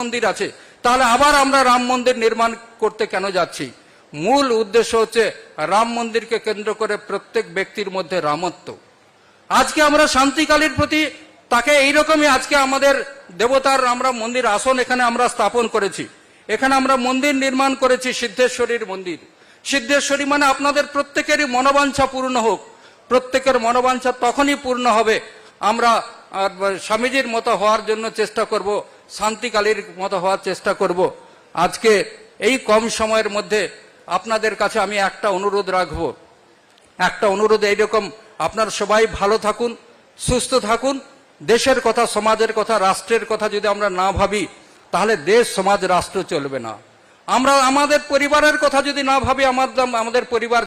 মন্দির আছে, তাহলে আবার আমরা রাম মন্দির নির্মাণ করতে কেন যাচ্ছি? মূল উদ্দেশ্য হচ্ছে রাম মন্দিরকে কেন্দ্র করে প্রত্যেক ব্যক্তির মধ্যে রামত্ব। আজকে আমরা শান্তিকালীর প্রতি তাকে এইরকমই, আজকে আমাদের দেবতার আমরা মন্দির আসন এখানে আমরা স্থাপন করেছি, এখানে আমরা মন্দির নির্মাণ করেছি সিদ্ধেশ্বরীর মন্দির। সিদ্ধেশ্বরী মানে আপনাদের প্রত্যেকেরই মনোবাঞ্ছা পূর্ণ হোক। প্রত্যেকের মনোবাঞ্ছা তখনই পূর্ণ হবে আমরা স্বামীজির মতো হওয়ার জন্য চেষ্টা করব, শান্তিকালীর মতো হওয়ার চেষ্টা করব। আজকে এই কম সময়ের মধ্যে আপনাদের কাছে আমি একটা অনুরোধ রাখবো, একটা অনুরোধ এইরকম, আপনারা সবাই ভালো থাকুন, সুস্থ থাকুন। দেশের কথা, সমাজের কথা, রাষ্ট্রের কথা যদি আমরা না ভাবি তাহলে দেশ, সমাজ, রাষ্ট্র চলবে না। আমরা আমাদের পরিবারের কথা যদি না ভাবি, আমাদের পরিবার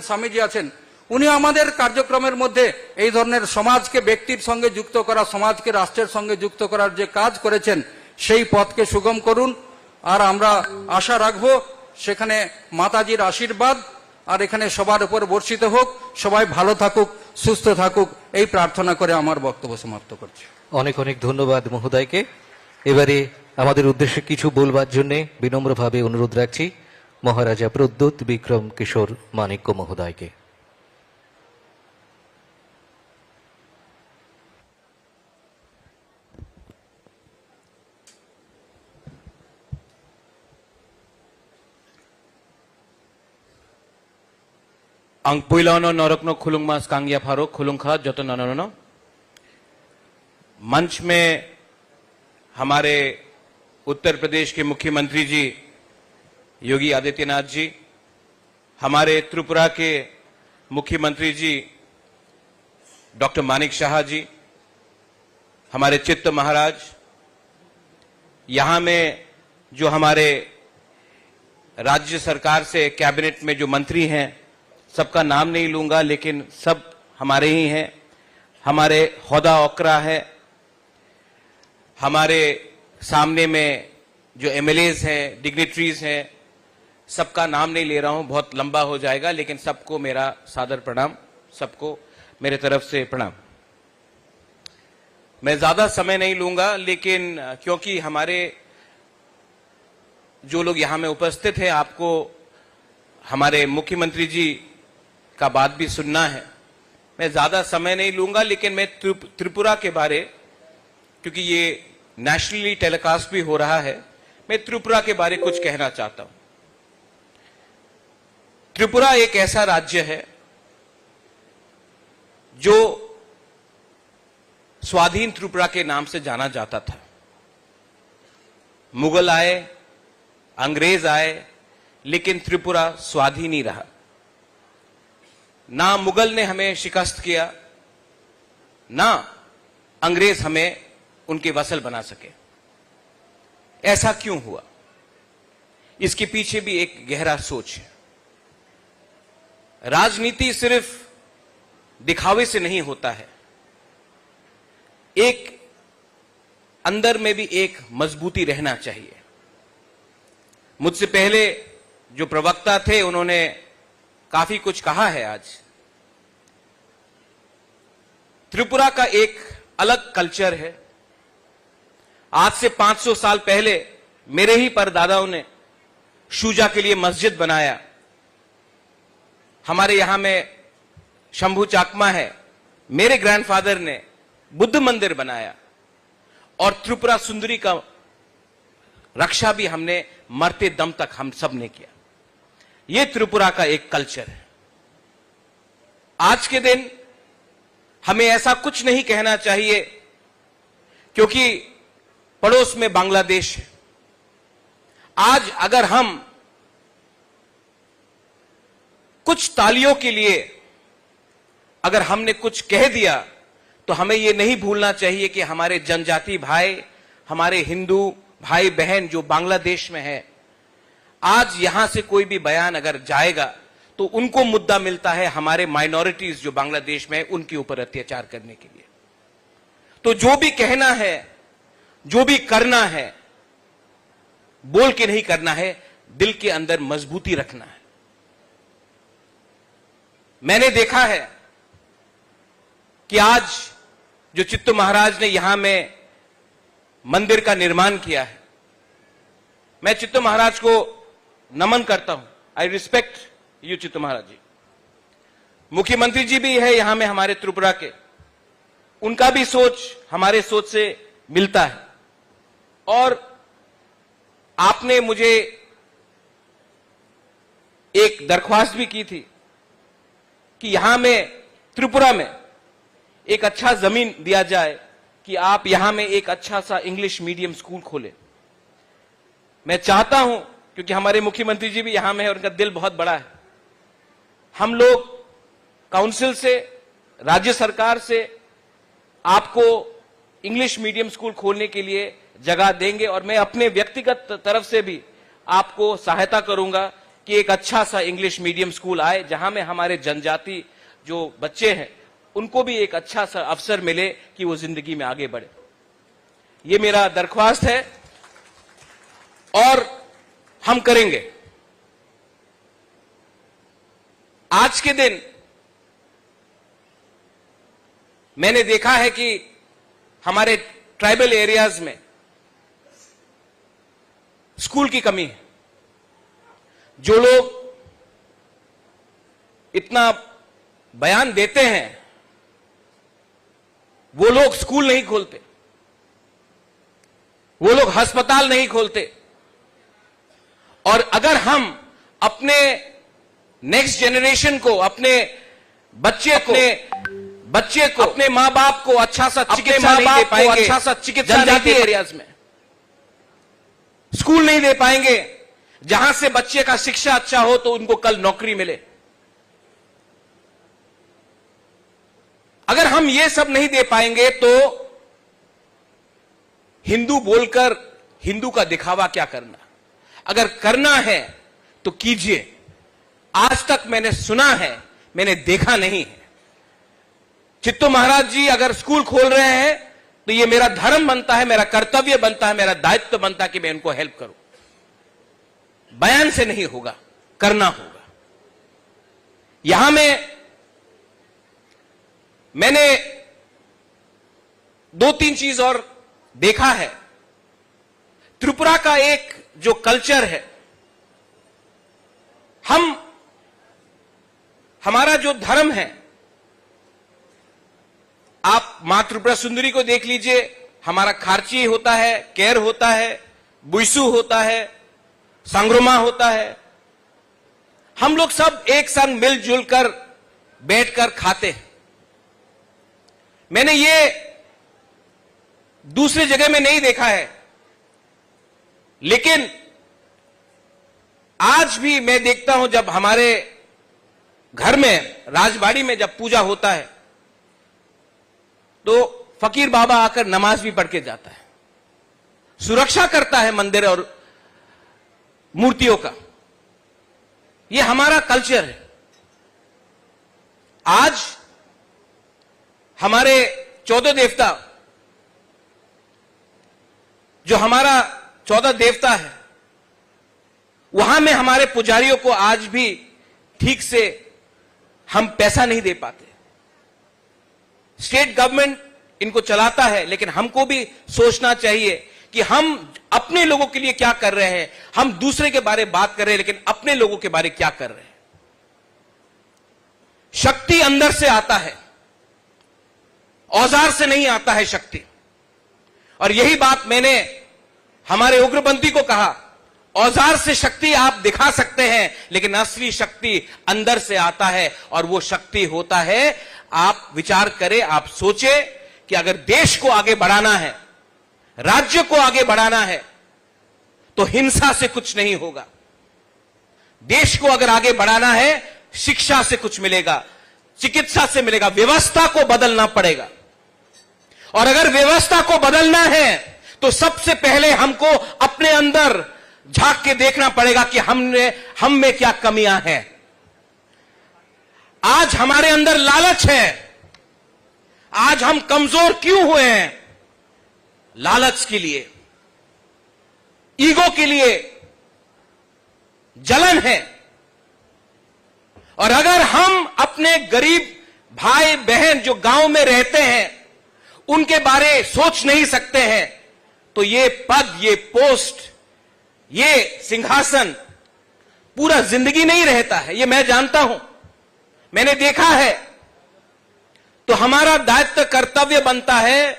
স্বামীজি আছেন, উনি আমাদের কার্যক্রমের মধ্যে এই ধরনের সমাজকে ব্যক্তির সঙ্গে যুক্ত করা, সমাজকে রাষ্ট্রের সঙ্গে যুক্ত করার যে কাজ করেছেন সেই পথকে সুগম করুন। আর আমরা আশা রাখবো সেখানে মাতাজির আশীর্বাদ আর এখানে সবার উপর বর্ষিত হোক। সবাই ভালো থাকুক, সুস্থ থাকুক, এই প্রার্থনা করে আমার বক্তব্য সমাপ্ত করছি। অনেক অনেক ধন্যবাদ মহোদয়কে। এবারে আমাদের উদ্দেশ্যে কিছু বলবার জন্য বিনম্রভাবে অনুরোধ রাখছি মহারাজা প্রদ্যোৎ বিক্রম কিশোর মাণিক্য মহোদয়কে। ang puilano norokno khulung mas kangya pharo khulung kha joto nanono मंच में हमारे उत्तर प्रदेश के मुख्यमंत्री जी योगी आदित्यनाथ जी, हमारे त्रिपुरा के मुख्यमंत्री जी डॉक्टर मानिक शाह जी, हमारे चित्त महाराज, यहां में जो हमारे राज्य सरकार से कैबिनेट में जो मंत्री हैं, सबका नाम नहीं लूंगा लेकिन सब हमारे ही हैं। हमारे होदा ओकरा है, हमारे सामने में जो एमएलएज हैं, डिग्निटरीज हैं, सबका नाम नहीं ले रहा हूं, बहुत लंबा हो जाएगा, लेकिन सबको मेरा सादर प्रणाम, सबको मेरे तरफ से प्रणाम। मैं ज्यादा समय नहीं लूंगा, लेकिन क्योंकि हमारे जो लोग यहां में उपस्थित हैं, आपको हमारे मुख्यमंत्री जी का बात भी सुनना है, मैं ज्यादा समय नहीं लूंगा। लेकिन मैं त्रिपुरा के बारे, क्योंकि ये नेशनली टेलीकास्ट भी हो रहा है, मैं त्रिपुरा के बारे कुछ कहना चाहता हूं। त्रिपुरा एक ऐसा राज्य है जो स्वाधीन त्रिपुरा के नाम से जाना जाता था। मुगल आए, अंग्रेज आए, लेकिन त्रिपुरा स्वाधीन ही रहा। ना मुगल ने हमें शिकस्त किया, ना अंग्रेज हमें उनके वसल बना सके। ऐसा क्यों हुआ? इसके पीछे भी एक गहरा सोच है। राजनीति सिर्फ दिखावे से नहीं होता है, एक अंदर में भी एक मजबूती रहना चाहिए। मुझसे पहले जो प्रवक्ता थे उन्होंने काफी कुछ कहा है। आज त्रिपुरा का एक अलग कल्चर है। आज से 500 साल पहले मेरे ही परदादाओं ने शूजा के लिए मस्जिद बनाया। हमारे यहां में शंभू चाकमा है, मेरे ग्रैंडफादर ने बुद्ध मंदिर बनाया, और त्रिपुरा सुंदरी का रक्षा भी हमने मरते दम तक हम सब ने किया। यह त्रिपुरा का एक कल्चर है। आज के दिन हमें ऐसा कुछ नहीं कहना चाहिए, क्योंकि पड़ोस में बांग्लादेश है। आज अगर हम कुछ तालियों के लिए अगर हमने कुछ कह दिया, तो हमें यह नहीं भूलना चाहिए कि हमारे जनजाति भाई, हमारे हिंदू भाई बहन जो बांग्लादेश में है, आज यहां से कोई भी बयान अगर जाएगा तो उनको मुद्दा मिलता है हमारे माइनॉरिटीज जो बांग्लादेश में है उनके ऊपर अत्याचार करने के लिए। तो जो भी कहना है, जो भी करना है, बोल के नहीं करना है, दिल के अंदर मजबूती रखना है। मैंने देखा है कि आज जो चित्तू महाराज ने यहां में मंदिर का निर्माण किया है, मैं चित्तू महाराज को नमन करता हूं। आई रिस्पेक्ट यू चित्तू महाराज जी। मुख्यमंत्री जी भी है यहां में हमारे त्रिपुरा के, उनका भी सोच हमारे सोच से मिलता है। और आपने मुझे एक दरख्वास्त भी की थी कि यहां में त्रिपुरा में एक अच्छा जमीन दिया जाए कि आप यहां में एक अच्छा सा इंग्लिश मीडियम स्कूल खोलें। मैं चाहता हूं, क्योंकि हमारे मुख्यमंत्री जी भी यहां में है और उनका दिल बहुत बड़ा है, हम लोग काउंसिल से, राज्य सरकार से आपको इंग्लिश मीडियम स्कूल खोलने के लिए जगह देंगे। और मैं अपने व्यक्तिगत तरफ से भी आपको सहायता करूंगा कि एक अच्छा सा इंग्लिश मीडियम स्कूल आए, जहां में हमारे जनजाति जो बच्चे हैं उनको भी एक अच्छा सा अवसर मिले कि वो जिंदगी में आगे बढ़े। ये मेरा दरख्वास्त है और हम करेंगे। आज के दिन मैंने देखा है कि हमारे ट्राइबल एरियाज में स्कूल की कमी है। जो लोग इतना बयान देते हैं वो लोग स्कूल नहीं खोलते, वो लोग अस्पताल नहीं खोलते। और अगर हम अपने नेक्स्ट जेनरेशन को, अपने बच्चे को अपने मां बाप को अच्छा सा चिकित्सा नहीं दे पाएंगे, अच्छा सा चिकित्सा जनजाति एरियाज में स्कूल नहीं दे पाएंगे जहां से बच्चे का शिक्षा अच्छा हो तो उनको कल नौकरी मिले। अगर हम ये सब नहीं दे पाएंगे तो हिंदू बोलकर हिंदू का दिखावा क्या करना। अगर करना है तो कीजिए। आज तक मैंने सुना है, मैंने देखा नहीं है। चित्तू महाराज जी अगर स्कूल खोल रहे हैं तो ये मेरा धर्म बनता है, मेरा कर्तव्य बनता है, मेरा दायित्व बनता है कि मैं उनको हेल्प करूं। बयान से नहीं होगा, करना होगा। यहां में मैंने 2-3 चीज और देखा है। त्रिपुरा का एक जो कल्चर है, हमारा जो धर्म है, आप मां त्रिपुरा सुंदरी को देख लीजिए, हमारा खारची होता है, केर होता है, बुइसू होता है, संग्रोमा होता है। हम लोग सब एक संग मिलजुल कर बैठकर खाते हैं। मैंने ये दूसरी जगह में नहीं देखा है, लेकिन आज भी मैं देखता हूं जब हमारे घर में राजबाड़ी में जब पूजा होता है तो फकीर बाबा आकर नमाज भी पढ़ के जाता है, सुरक्षा करता है मंदिर और मूर्तियों का। यह हमारा कल्चर है। आज हमारे 14 देवता, जो हमारा 14 देवता है, वहां में हमारे पुजारियों को आज भी ठीक से हम पैसा नहीं दे पाते। स्टेट गवर्नमेंट इनको चलाता है, लेकिन हमको भी सोचना चाहिए कि हम अपने लोगों के लिए क्या कर रहे हैं। हम दूसरे के बारे में बात कर रहे हैं, लेकिन अपने लोगों के बारे में क्या कर रहे हैं। शक्ति अंदर से आता है, औजार से नहीं आता है शक्ति। और यही बात मैंने हमारे उग्रपंथी को कहा, औजार से शक्ति आप दिखा सकते हैं, लेकिन असली शक्ति अंदर से आता है। और वो शक्ति होता है, आप विचार करें, आप सोचे कि अगर देश को आगे बढ़ाना है, राज्य को आगे बढ़ाना है, तो हिंसा से कुछ नहीं होगा। देश को अगर आगे बढ़ाना है, शिक्षा से कुछ मिलेगा, चिकित्सा से मिलेगा, व्यवस्था को बदलना पड़ेगा। और अगर व्यवस्था को बदलना है तो सबसे पहले हमको अपने अंदर झांक के देखना पड़ेगा कि हम में क्या कमियां हैं। आज हमारे अंदर लालच है, आज हम कमजोर क्यों हुए हैं? लालच के लिए, ईगो के लिए, जलन है। और अगर हम अपने गरीब भाई बहन जो गांव में रहते हैं उनके बारे सोच नहीं सकते हैं, तो ये पद, ये पोस्ट, ये सिंहासन पूरा जिंदगी नहीं रहता है। ये मैं जानता हूं, मैंने देखा है। तो हमारा दायित्व, कर्तव्य बनता है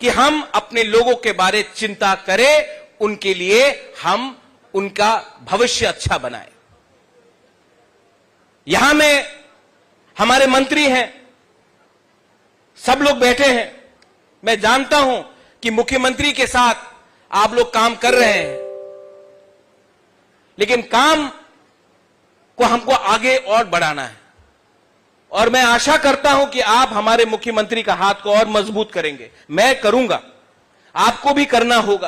कि हम अपने लोगों के बारे चिंता करें, उनके लिए हम उनका भविष्य अच्छा बनाएं। यहां में हमारे मंत्री हैं, सब लोग बैठे हैं। मैं जानता हूं कि मुख्यमंत्री के साथ आप लोग काम कर रहे हैं, लेकिन काम को हमको आगे और बढ़ाना है। और मैं आशा करता हूं कि आप हमारे मुख्यमंत्री का हाथ को और मजबूत करेंगे। मैं करूंगा, आपको भी करना होगा,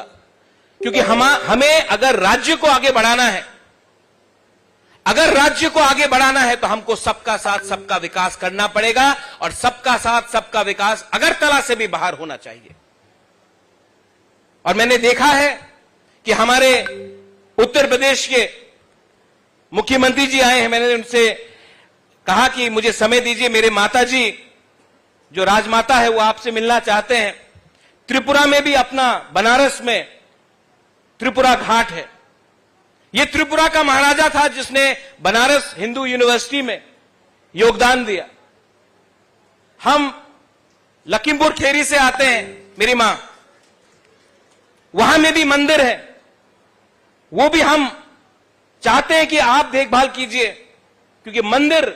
क्योंकि हमें अगर राज्य को आगे बढ़ाना है, अगर राज्य को आगे बढ़ाना है तो हमको सबका साथ सबका विकास करना पड़ेगा। और सबका साथ सबका विकास अगरतला से भी बाहर होना चाहिए। और मैंने देखा है कि हमारे उत्तर प्रदेश के मुख्यमंत्री जी आए हैं। मैंने उनसे कहा कि मुझे समय दीजिए, मेरे माता जी जो राजमाता है वो आपसे मिलना चाहते हैं। त्रिपुरा में भी अपना, बनारस में त्रिपुरा घाट है। यह त्रिपुरा का महाराजा था जिसने बनारस हिंदू यूनिवर्सिटी में योगदान दिया। हम लखीमपुर खेरी से आते हैं, मेरी मां, वहां में भी मंदिर है, वो भी हम चाहते हैं कि आप देखभाल कीजिए, क्योंकि मंदिर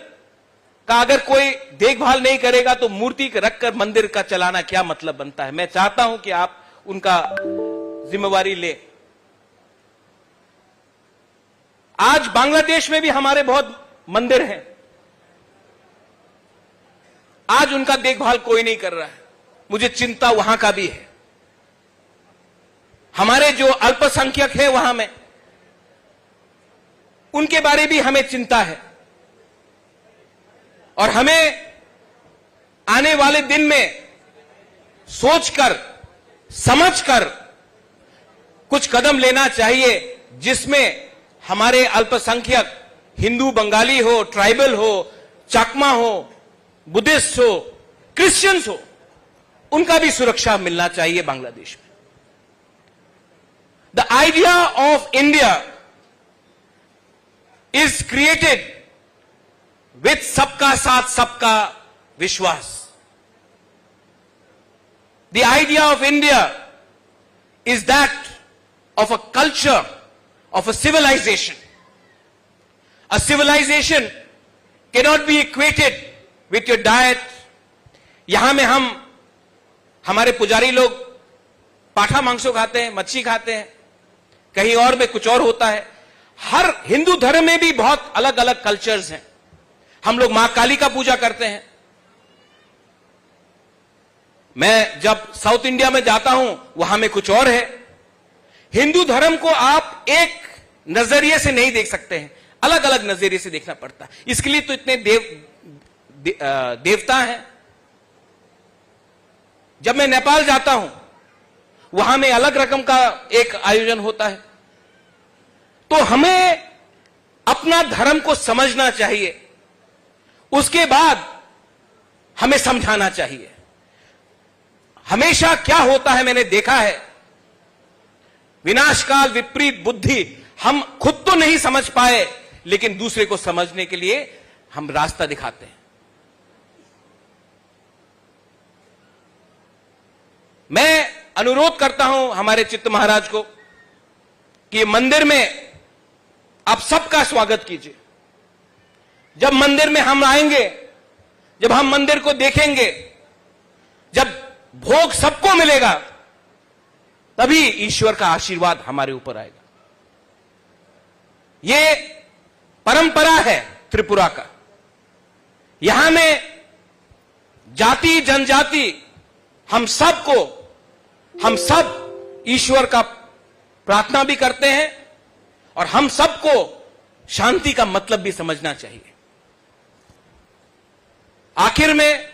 का अगर कोई देखभाल नहीं करेगा तो मूर्ति रखकर मंदिर का चलाना क्या मतलब बनता है। मैं चाहता हूं कि आप उनका जिम्मेवारी ले। आज बांग्लादेश में भी हमारे बहुत मंदिर हैं, आज उनका देखभाल कोई नहीं कर रहा है। मुझे चिंता वहां का भी है। हमारे जो अल्पसंख्यक है वहां में, उनके बारे भी हमें चिंता है। और हमें आने वाले दिन में सोचकर, समझकर कुछ कदम लेना चाहिए, जिसमें हमारे अल्पसंख्यक, हिंदू, बंगाली हो, ट्राइबल हो, चाकमा हो, बुद्धिस्ट हो, क्रिश्चियंस हो, उनका भी सुरक्षा मिलना चाहिए बांग्लादेश में। The idea of India is created with सबका साथ सबका विश्वास. The idea of India is that of a culture, of a civilization. A civilization cannot be equated with your diet. यहां में हमारे पुजारी लोग पाठा मांसो खाते हैं, मच्छी खाते हैं, कहीं और में कुछ और होता है। हर हिंदू धर्म में भी बहुत अलग अलग कल्चर्स हैं। हम लोग मां काली का पूजा करते हैं। मैं जब साउथ इंडिया में जाता हूं वहां में कुछ और है। हिंदू धर्म को आप एक नजरिए से नहीं देख सकते हैं, अलग अलग नजरिए से देखना पड़ता है। इसके लिए तो इतने देवता हैं। जब मैं नेपाल जाता हूं वहां में अलग रकम का एक आयोजन होता है। तो हमें अपना धर्म को समझना चाहिए, उसके बाद हमें समझाना चाहिए। हमेशा क्या होता है मैंने देखा है, विनाशकाल विपरीत बुद्धि। हम खुद तो नहीं समझ पाए, लेकिन दूसरे को समझने के लिए हम रास्ता दिखाते हैं। मैं अनुरोध करता हूं हमारे चित्त महाराज को कि मंदिर में आप सबका स्वागत कीजिए। जब मंदिर में हम आएंगे, जब हम मंदिर को देखेंगे, जब भोग सबको मिलेगा, तभी ईश्वर का आशीर्वाद हमारे ऊपर आएगा। ये परंपरा है त्रिपुरा का। यहां में जाति जनजाति हम सब ईश्वर का प्रार्थना भी करते हैं, और हम सबको शांति का मतलब भी समझना चाहिए। आखिर में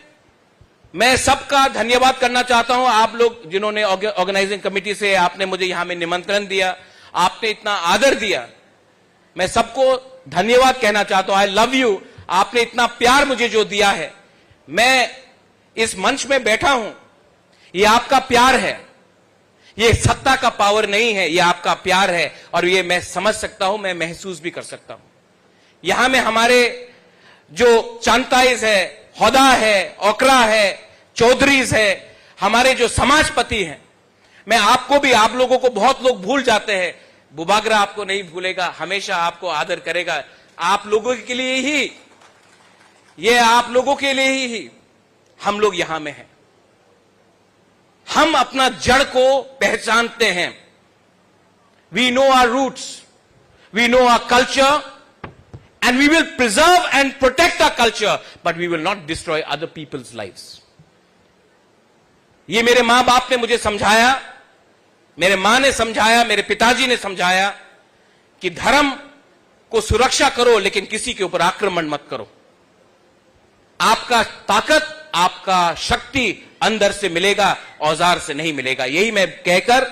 मैं सबका धन्यवाद करना चाहता हूं, आप लोग जिन्होंने ऑर्गेनाइजिंग कमेटी से आपने मुझे यहां में निमंत्रण दिया, आपने इतना आदर दिया, मैं सबको धन्यवाद कहना चाहता हूं। आई लव यू। आपने इतना प्यार मुझे जो दिया है, मैं इस मंच में बैठा हूं, ये आपका प्यार है, ये सत्ता का पावर नहीं है, ये आपका प्यार है, और ये मैं समझ सकता हूं, मैं महसूस भी कर सकता हूं। यहां में हमारे जो चांताइज है, होदा है, ओकरा है, चौधरीज है, हमारे जो समाजपति हैं, मैं आपको भी, आप लोगों को बहुत लोग भूल जाते हैं, बुबागरा आपको नहीं भूलेगा, हमेशा आपको आदर करेगा। आप लोगों के लिए ही, ये आप लोगों के लिए ही हम लोग यहां में हैं। हम अपना जड़ को पहचानते हैं। We know our roots, we know our culture, and we will preserve and protect our culture, but we will not destroy other people's lives. ये मेरे मां बाप ने मुझे समझाया, मेरे मां ने समझाया, मेरे पिताजी ने समझाया कि धर्म को सुरक्षा करो, लेकिन किसी के ऊपर आक्रमण मत करो। आपका ताकत, आपका शक्ति अंदर से मिलेगा, औजार से नहीं मिलेगा। यही मैं कहकर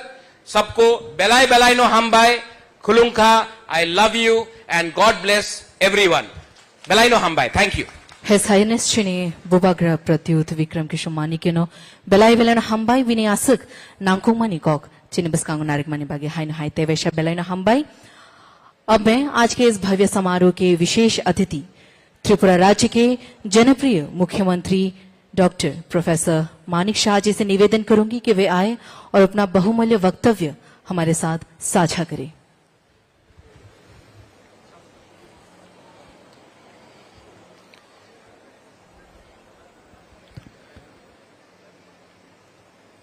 सबको बेलाय बेलाय नो हमबाय, खुलुंखा, I love you and God bless everyone. Belaino Hambai. Thank you. His Highness Chini Bubagra Pratyut Vikram Kishomani Kino Belai Belana Hambai Vini Asuk Nangkung Mani Kok Chini Baskango Narik Mani Bagi Hain Hai Tevesha Belaina Hambai। अब मैं आज के इस भव्य समारोह के विशेष अतिथि त्रिपुरा राज्य के जनप्रिय मुख्यमंत्री डॉक्टर प्रोफेसर मानिक शाह जी से निवेदन करूंगी कि वे आए और अपना बहुमूल्य वक्तव्य हमारे साथ साझा करें।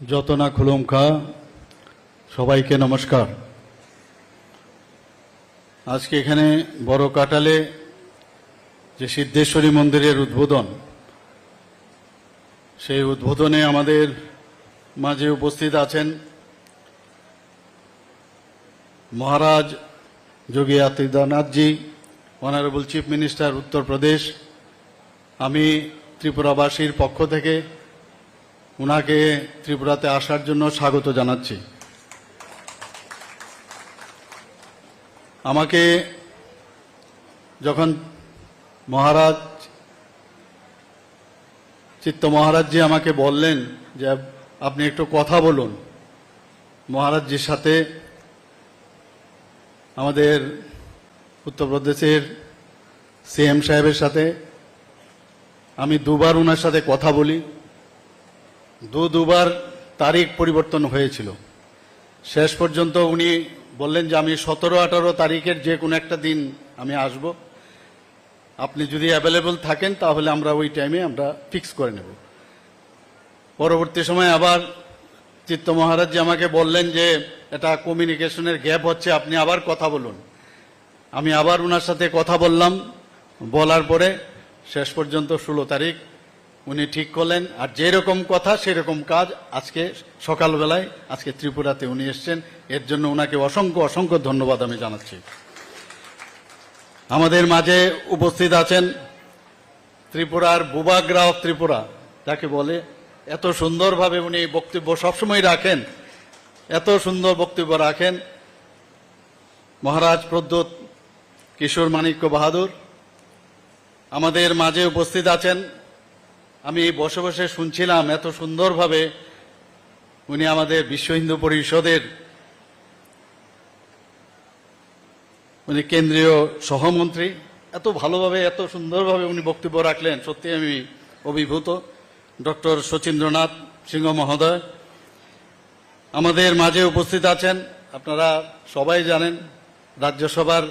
যতনা খুলুমখা সবাইকে নমস্কার। আজকে এখানে বড় কাটালে যে সিদ্ধেশ্বরী মন্দিরের উদ্বোধন, সেই উদ্বোধনে আমাদের মাঝে উপস্থিত আছেন মহারাজ যোগী Adityanath ji, honourable chief minister Uttar Pradesh. আমি ত্রিপুরাবাসীর পক্ষ থেকে উনাকে ত্রিপুরাতে আসার জন্য স্বাগত জানাচ্ছি। আমাকে যখন মহারাজ চিত্ত মহারাজজি আমাকে বললেন যে আপনি একটু কথা বলুন মহারাজজির সাথে, আমাদের উত্তরপ্রদেশের সিএম সাহেবের সাথে, আমি দুবার ওনার সাথে কথা বলি। দুবার তারিখ পরিবর্তন হয়েছিল। শেষ পর্যন্ত উনি বললেন যে আমি 17-18 তারিখের যে কোনো একটা দিন আমি আসব, আপনি যদি অ্যাভেলেবল থাকেন তাহলে আমরা ওই টাইমে আমরা ফিক্স করে নেব। পরবর্তী সময় আবার চিত্ত মহারাজজি আমাকে বললেন যে এটা কমিউনিকেশনের গ্যাপ হচ্ছে, আপনি আবার কথা বলুন। আমি আবার ওনার সাথে কথা বললাম, বলার পরে শেষ পর্যন্ত 16 তারিখ উনি ঠিক করলেন। আর যেরকম কথা সেরকম কাজ আজকে সকালবেলায় আজকে ত্রিপুরাতে উনি এসছেন, এর জন্য ওনাকে অসংখ্য অসংখ্য ধন্যবাদ আমি জানাচ্ছি। আমাদের মাঝে উপস্থিত আছেন ত্রিপুরার বুবাগ্রা অফ ত্রিপুরা যাকে বলে, এত সুন্দরভাবে উনি বক্তব্য সবসময় রাখেন, এত সুন্দর বক্তব্য রাখেন মহারাজ প্রদ্যোৎ কিশোর মানিক্য বাহাদুর। আমাদের মাঝে উপস্থিত আছেন, আমি বসে বসে শুনছিলাম এত সুন্দরভাবে উনি আমাদের বিশ্ব হিন্দু পরিষদের উনি কেন্দ্রীয় সহমন্ত্রী, এত ভালোভাবে এত সুন্দরভাবে উনি বক্তব্য রাখলেন, সত্যি আমি অভিভূত। ডক্টর শচীন্দ্রনাথ সিংহ মহোদয় আমাদের মাঝে উপস্থিত আছেন। আপনারা সবাই জানেন রাজ্যসভার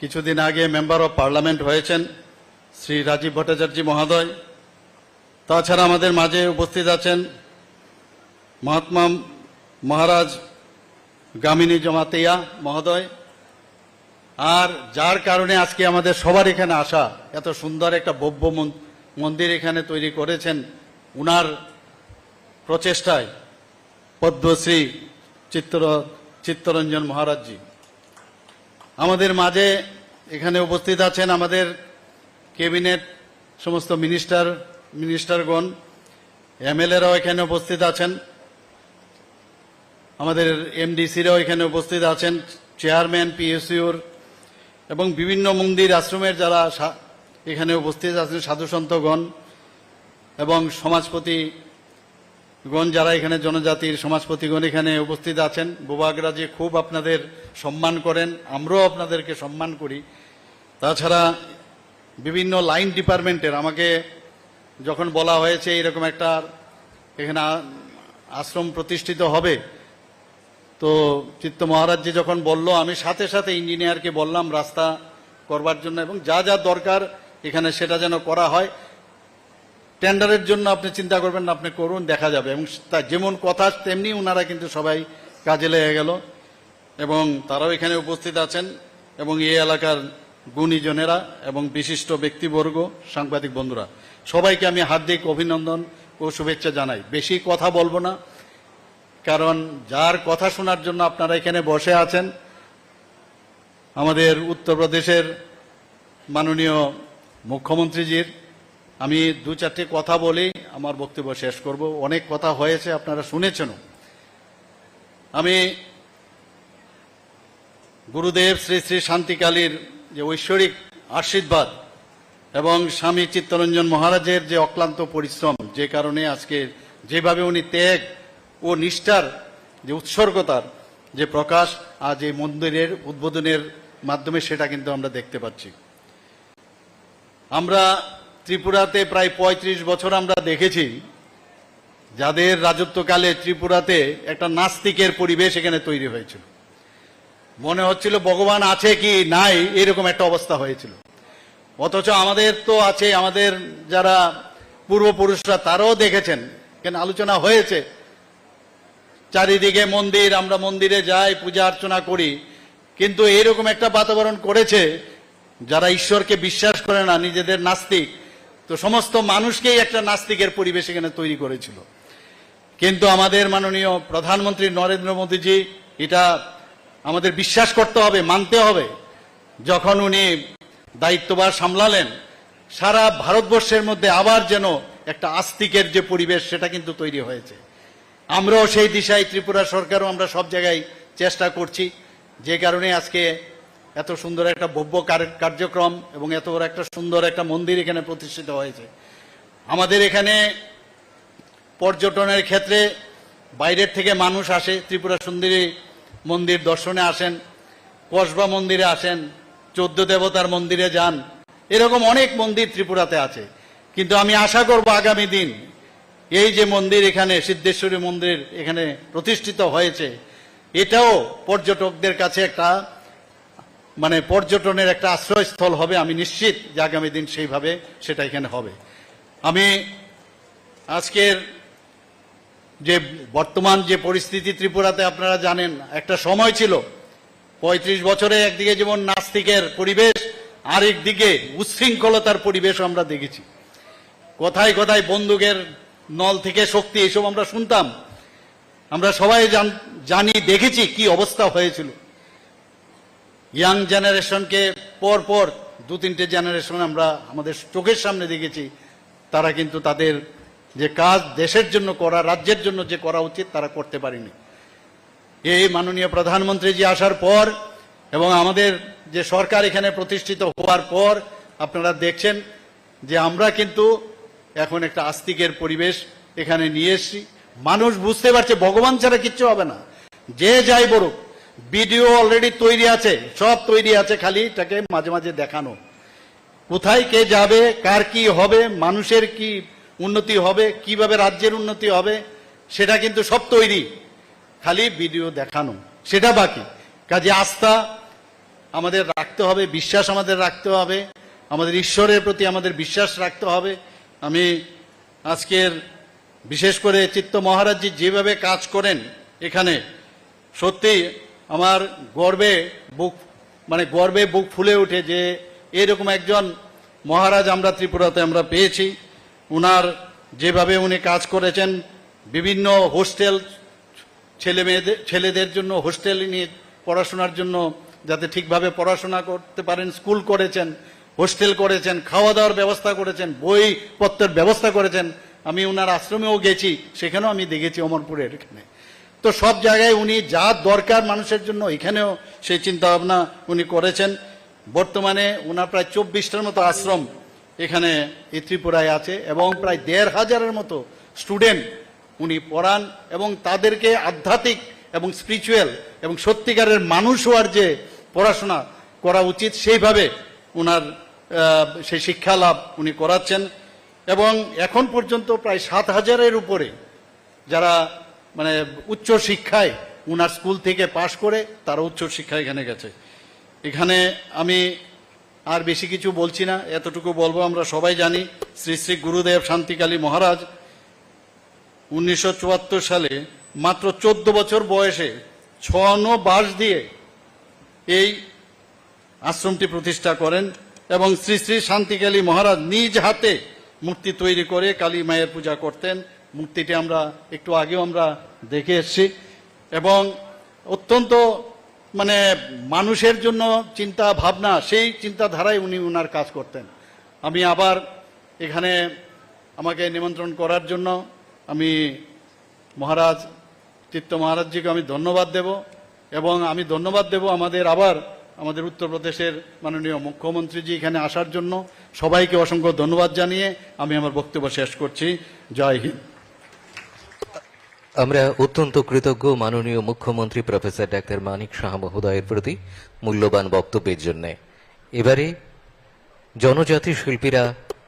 কিছুদিন আগে মেম্বার অফ পার্লামেন্ট হয়েছেন শ্রী রাজীব ভট্টাচার্য মহোদয়। তাছাড়া আমাদের মাঝে উপস্থিত আছেন মহাত্মা মহারাজ গামিনী জমাতিয়া মহোদয়। আর যার কারণে আজকে আমাদের সবার এখানে আসা, এত সুন্দর একটা ভব্য মন্দির এখানে তৈরি করেছেন উনার প্রচেষ্টায় পদ্মশ্রী চিত্তরঞ্জন মহারাজজি। আমাদের মাঝে এখানে উপস্থিত আছেন আমাদের ক্যাবিনেট সমস্ত মিনিস্টারগণ এমএলএরাও এখানে উপস্থিত আছেন, আমাদের এমডিসিরাও এখানে উপস্থিত আছেন, চেয়ারম্যান পিএসইউর এবং বিভিন্ন মন্দির আশ্রমের যারা এখানে উপস্থিত আছেন, সাধুসন্তগণ এবং সমাজপতিগণ যারা এখানে জনজাতির সমাজপতিগণ এখানে উপস্থিত আছেন। বুবাগরা যে খুব আপনাদের সম্মান করেন, আমরাও আপনাদেরকে সম্মান করি। তাছাড়া বিভিন্ন লাইন ডিপার্টমেন্টের আমাকে যখন বলা হয়েছে এরকম একটা এখানে আশ্রম প্রতিষ্ঠিত হবে, তো চিত্ত মহারাজজি যখন বলল, আমি সাথে সাথে ইঞ্জিনিয়ারকে বললাম রাস্তা করবার জন্য এবং যা যা দরকার এখানে সেটা যেন করা হয়। টেন্ডারের জন্য আপনি চিন্তা করবেন না, আপনি করুন, দেখা যাবে। এবং তা যেমন কথা তেমনি ওনারা কিন্তু সবাই কাজে লেগে গেল এবং তারাও এখানে উপস্থিত আছেন এবং এই এলাকার গুণীজনেরা এবং বিশিষ্ট ব্যক্তিবর্গ, সাংবাদিক বন্ধুরা, সবাইকে আমি হার্দিক অভিনন্দন ও শুভেচ্ছা জানাই। বেশি কথা বলবো না, কারণ যার কথা শোনার জন্য আপনারা এখানে বসে আছেন, আমাদের উত্তরপ্রদেশের মাননীয় মুখ্যমন্ত্রীজির, আমি দু চারটে কথা বলেই আমার বক্তব্য শেষ করব। অনেক কথা হয়েছে, আপনারা শুনেছেনও। আমি গুরুদেব শ্রী শ্রী শান্তিকালীর যে ঐশ্বরিক আশীর্বাদ এবং স্বামী চিত্তরঞ্জন মহারাজের যে অক্লান্ত পরিশ্রম, যে কারণে আজকে যেভাবে উনি ত্যাগ ও নিষ্ঠার যে উৎসর্গতার যে প্রকাশ আজ এই মন্দিরের উদ্বোধনের মাধ্যমে, সেটা কিন্তু আমরা দেখতে পাচ্ছি। আমরা ত্রিপুরাতে প্রায় ৩৫ বছর আমরা দেখেছি যাদের রাজত্বকালে ত্রিপুরাতে একটা নাস্তিকের পরিবেশ এখানে তৈরি হয়েছিল। মনে হচ্ছিল ভগবান আছে কি নাই, এরকম একটা অবস্থা হয়েছিল। অথচ আমাদের তো আছে, আমাদের যারা পূর্বপুরুষরা তারাও দেখেছেন, কেন আলোচনা হয়েছে, চারিদিকে মন্দির, আমরা মন্দিরে যাই, পূজা অর্চনা করি, কিন্তু এরকম একটা বাতাবরণ করেছে যারা ঈশ্বরকে বিশ্বাস করে না, নিজেদের নাস্তিক, তো সমস্ত মানুষকেই একটা নাস্তিকের পরিবেশ এখানে তৈরি করেছিল। কিন্তু আমাদের মাননীয় প্রধানমন্ত্রী নরেন্দ্র মোদীজি এটা আমাদের বিশ্বাস করতে হবে, মানতে হবে। যখন উনি দায়িত্বভার সামলালেন, সারা ভারতবর্ষের মধ্যে আবার যেন একটা আস্তিকের যে পরিবেশ সেটা কিন্তু তৈরি হয়েছে। আমরাও সেই দিশায়, ত্রিপুরা সরকারও আমরা সব জায়গায় চেষ্টা করছি, যে কারণে আজকে এত সুন্দর একটা ভব্য কার্যক্রম এবং এত বড় একটা সুন্দর একটা মন্দির এখানে প্রতিষ্ঠিত হয়েছে। আমাদের এখানে পর্যটনের ক্ষেত্রে বাইরের থেকে মানুষ আসে, ত্রিপুরা সুন্দরী মন্দির দর্শনে আসেন, কসবা মন্দিরে আসেন, 14 দেবতার মন্দিরে যান, এরকম অনেক মন্দির ত্রিপুরাতে আছে। কিন্তু আমি আশা করব আগামী দিন এই যে মন্দির এখানে সিদ্ধেশ্বরী মন্দির এখানে প্রতিষ্ঠিত হয়েছে, এটাও পর্যটকদের কাছে একটা পর্যটনের একটা আশ্রয়স্থল হবে। আমি নিশ্চিত যে আগামী দিন সেইভাবে সেটা এখানে হবে। আমি আজকের যে বর্তমান যে পরিস্থিতি ত্রিপুরাতে, আপনারা জানেন একটা সময় ছিল 35 বছরে একদিকে যেমন নাস্তিকের পরিবেশ, আরেকদিকে উচ্ছৃঙ্খলতার পরিবেশ আমরা দেখেছি। কোথায় কোথায় বন্দুকের নল থেকে শক্তি, এসব আমরা শুনতাম। আমরা সবাই জানি, দেখেছি কি অবস্থা হয়েছিল। ইয়াং জেনারেশনকে পর পর 2-3টে জেনারেশন আমরা আমাদের চোখের সামনে দেখেছি, তারা কিন্তু তাদের যে কাজ দেশের জন্য করা, রাজ্যের জন্য যে করা উচিত, তারা করতে পারেনি। এই মাননীয় প্রধানমন্ত্রীজি আসার পর এবং আমাদের যে সরকার এখানে প্রতিষ্ঠিত হওয়ার পর আপনারা দেখছেন যে আমরা কিন্তু এখন একটা আস্তিকের পরিবেশ এখানে নিয়ে এসেছি। মানুষ বুঝতে পারছে ভগবান ছাড়া কিচ্ছু হবে না, যে যাই বলুক। ভিডিও অলরেডি তৈরি আছে, সব তৈরি আছে, খালি এটাকে মাঝে মাঝে দেখানো। কোথায় কে যাবে, কার কি হবে, মানুষের কি উন্নতি হবে, কিভাবে রাজ্যের উন্নতি হবে, সেটা কিন্তু সব তৈরি, খালি ভিডিও দেখানো সেটা বাকি। কাজে আস্থা আমাদের রাখতে হবে, বিশ্বাস আমাদের রাখতে হবে, আমাদের ঈশ্বরের প্রতি আমাদের বিশ্বাস রাখতে হবে। আমি আজকের বিশেষ করে চিত্ত মহারাজজি যেভাবে কাজ করেন এখানে, সত্যি আমার গর্বে বুক ফুলে ওঠে যে এরকম একজন মহারাজ আমরা ত্রিপুরাতে আমরা পেয়েছি। উনার যেভাবে উনি কাজ করেছেন, বিভিন্ন হোস্টেল ছেলেদের জন্য হোস্টেল নিয়ে পড়াশোনার জন্য যাতে ঠিকভাবে পড়াশোনা করতে পারেন, স্কুল করেছেন, হোস্টেল করেছেন, খাওয়া দাওয়ার ব্যবস্থা করেছেন, বইপত্রের ব্যবস্থা করেছেন। আমি ওনার আশ্রমেও গেছি, সেখানেও আমি দেখেছি অমরপুরের এখানে। তো সব জায়গায় উনি যা দরকার মানুষের জন্য এখানেও সেই চিন্তা ভাবনা উনি করেছেন। বর্তমানে ওনার প্রায় 24টার মতো আশ্রম এখানে এই ত্রিপুরায় আছে এবং প্রায় 1500-এর মতো স্টুডেন্ট উনি পড়ান এবং তাদেরকে আধ্যাত্মিক এবং স্পিরিচুয়াল এবং সত্যিকারের মানুষ হওয়ার যে পড়াশোনা করা উচিত সেইভাবে ওনার সেই শিক্ষা লাভ উনি করাচ্ছেন। এবং এখন পর্যন্ত প্রায় 7000-এর উপরে যারা মানে উচ্চ শিক্ষায় ওনার স্কুল থেকে পাশ করে তারা উচ্চ শিক্ষা এখানে গেছে। এখানে আমি আর বেশি কিছু বলছি না, এতটুকু বলবো, আমরা সবাই জানি শ্রী শ্রী গুরুদেব শান্তিকালী মহারাজ 1974 সালে মাত্র 14 বছর বয়সে 6 বাঁশ দিয়ে এই আশ্রমটি প্রতিষ্ঠা করেন এবং শ্রী শ্রী শান্তিকালী মহারাজ নিজ হাতে মূর্তি তৈরি করে কালী মায়ের পূজা করতেন। মূর্তিটি আমরা একটু আগেও আমরা দেখে এসেছি এবং অত্যন্ত মানে মানুষের জন্য চিন্তা ভাবনা, সেই চিন্তাধারায় উনি ওনার কাজ করতেন। আমি আবার এখানে আমাকে নিমন্ত্রণ করার জন্য আমি মহারাজ চিত্ত মহারাজজিকে আমি ধন্যবাদ দেব এবং আমি ধন্যবাদ দেব আমাদের উত্তরপ্রদেশের মাননীয় মুখ্যমন্ত্রীজি এখানে আসার জন্য। সবাইকে অসংখ্য ধন্যবাদ জানিয়ে আমি আমার বক্তব্য শেষ করছি। জয় হিন্দ। আমরা অত্যন্ত কৃতজ্ঞ মাননীয় মুখ্যমন্ত্রী প্রফেসর ডাক্তার মানিক সাহা মহোদয়ের প্রতি মূল্যবান বক্তব্যের জন্য। এবারে জনজাতি শিল্পীরা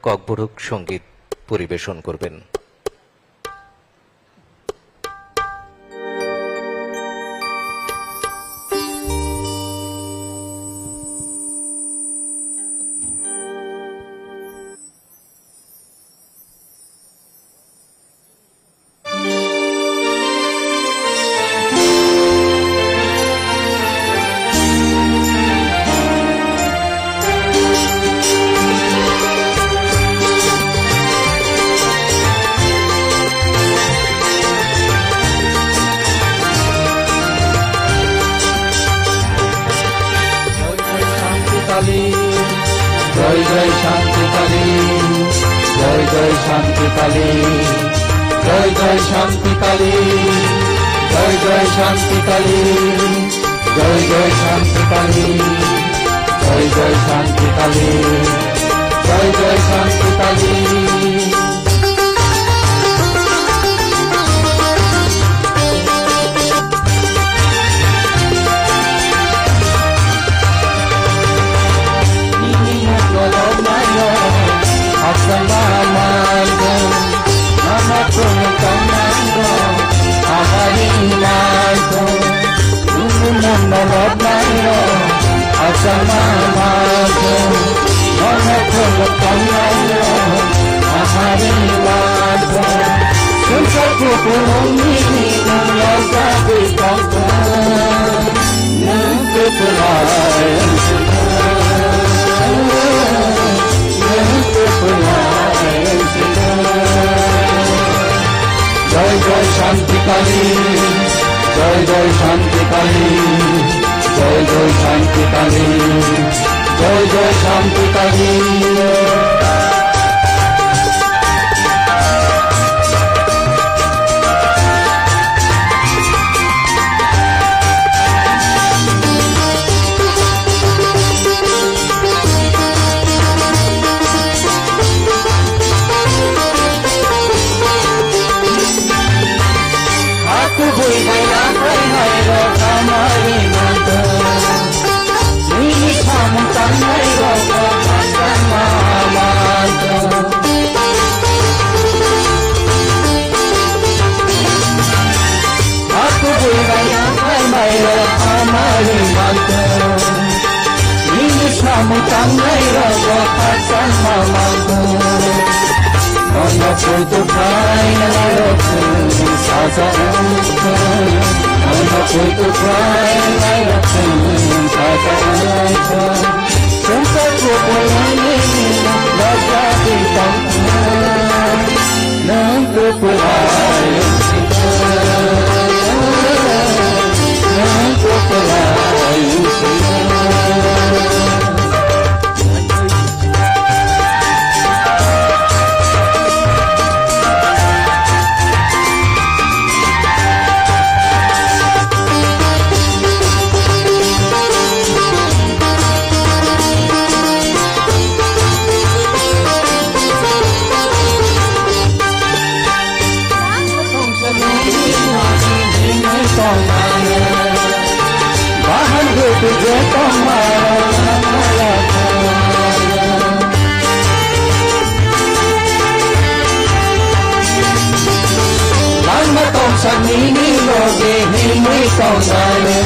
ককবরক সঙ্গীত পরিবেশন করবেন। জয় জয় শান্তি কালী, জয় জয় শান্তি কালী, জয় জয় শান্তি কালী, জয় জয় শান্তি কালী, জয় জয় শান্তি কালী, জয় জয় শান্তি কালী, জয় জয় শান্তি কালী। জয় জয় শান্তি কালী, জয় জয় শান্তি কালী, জয় জয় শান্তি কালী, জয় জয় শান্তি Kali. Songale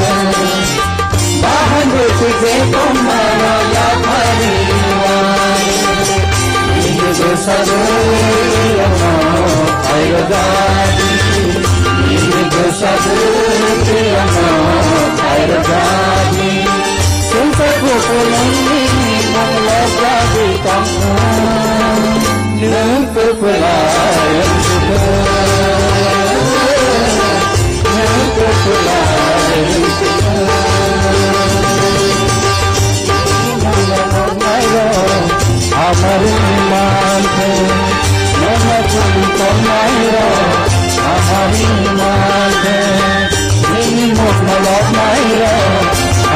Bahan Tuze Kumara Ya Pariwale Nidu Saduriyama Ayragadi Nidu Saduriyama Ayragadi Sinta Kukulani Manglagadi Kamu Nukupulayan हमारे मान है नमः तुम्हारा हमारी मान है निमोखल मायरा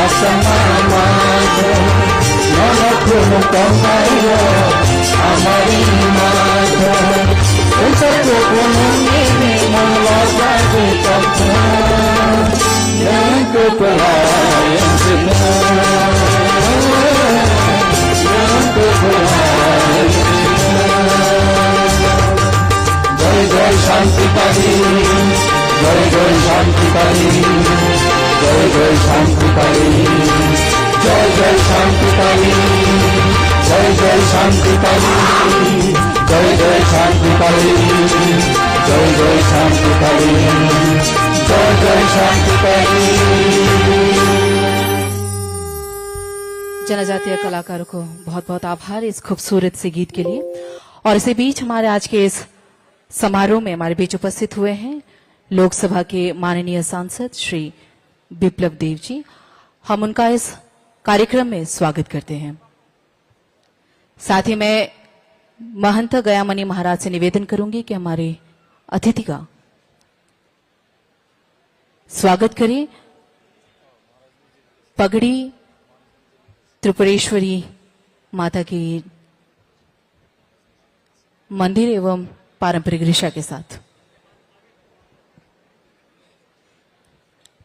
असमान है नमः तुम्हारा हमारी मान है सबको पुण्य में मंगला जाए तब को पलायन जय जय शांति काली जय जय शांति काली जय जय शांति काली जय जय शांति काली जय जय शांति काली जय जय शांति काली जय जय शांति काली जय जय शांति काली। जनजातीय कलाकारों को बहुत बहुत आभार इस खूबसूरत से गीत के लिए। और इसी बीच हमारे आज के इस समारोह में हमारे बीच उपस्थित हुए हैं लोकसभा के माननीय सांसद श्री बिप्लब देव जी। हम उनका इस कार्यक्रम में स्वागत करते हैं। साथ ही मैं महंत गयामणि महाराज से निवेदन करूंगी कि हमारे अतिथि का स्वागत करें। पगड़ी त्रिपुरेश्वरी माता की मंदिर एवं पारंपरिक ऋषा के साथ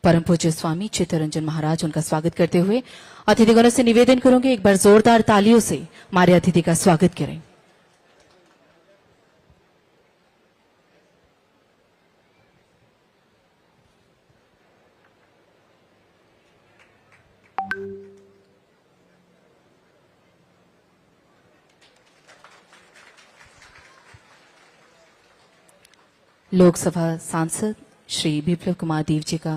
परम पूज्य स्वामी चित्तरंजन महाराज उनका स्वागत करते हुए अतिथिगणों से निवेदन करूंगी एक बार जोरदार तालियों से हमारे अतिथि का स्वागत करें। लोकसभा सांसद श्री बिप्लब कुमार देव जी का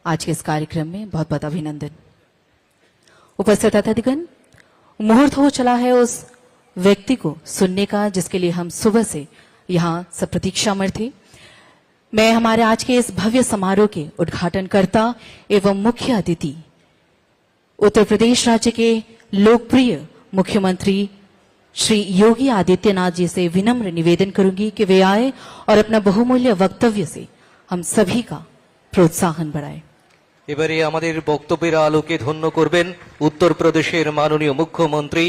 आज के इस कार्यक्रम में बहुत बहुत अभिनंदन। उपस्थित अतिथिगण, मुहूर्त हो चला है उस व्यक्ति को सुनने का जिसके लिए हम सुबह से यहाँ सब प्रतीक्षा में थे। मैं हमारे आज के इस भव्य समारोह के उद्घाटनकर्ता एवं मुख्य अतिथि उत्तर प्रदेश राज्य के लोकप्रिय मुख्यमंत्री श्री योगी आदित्यनाथ जी से विनम्र निवेदन करूंगी कि वे आए और अपना बहुमूल्य वक्तव्य से हम सभी का प्रोत्साहन बढ़ाए। এবারে আমাদের বক্তব্যের আলোকে ধন্য করবেন উত্তরপ্রদেশের মাননীয় মুখ্যমন্ত্রী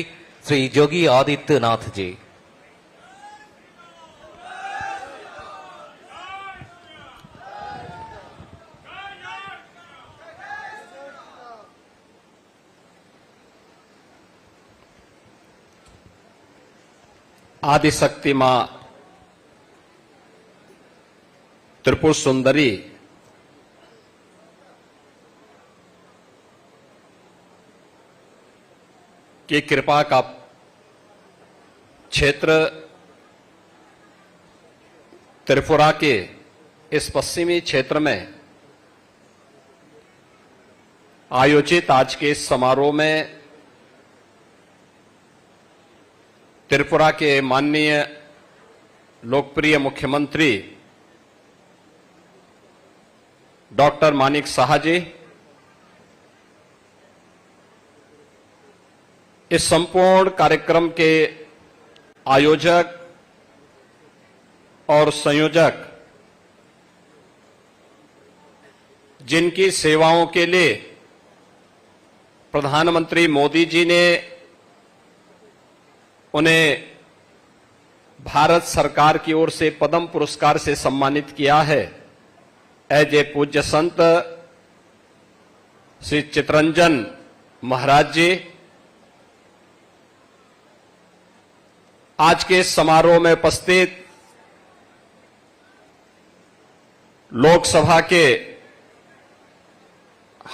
শ্রী যোগী আদিত্যনাথ জি। आदिशक्ति मां त्रिपुर सुंदरी की कृपा का क्षेत्र त्रिपुरा के इस पश्चिमी क्षेत्र में आयोजित आज के इस समारोह में त्रिपुरा के माननीय लोकप्रिय मुख्यमंत्री डॉक्टर मानिक साहा जी, इस संपूर्ण कार्यक्रम के आयोजक और संयोजक, जिनकी सेवाओं के लिए प्रधानमंत्री मोदी जी ने उन्हें भारत सरकार की ओर से पद्म पुरस्कार से सम्मानित किया है, एज ए पूज्य संत श्री चित्तरंजन महाराज जी, आज के समारोह में उपस्थित लोकसभा के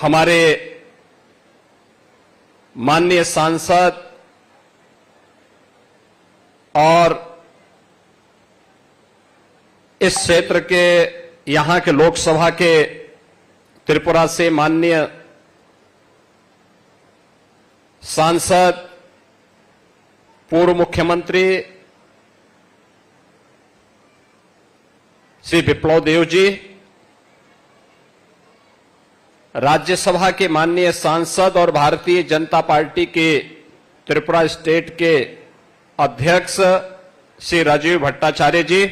हमारे माननीय सांसद और इस क्षेत्र के यहां के लोकसभा के त्रिपुरा से माननीय सांसद पूर्व मुख्यमंत्री श्री विप्लव देव जी, राज्यसभा के माननीय सांसद और भारतीय जनता पार्टी के त्रिपुरा स्टेट के अध्यक्ष श्री राजीव भट्टाचार्य जी,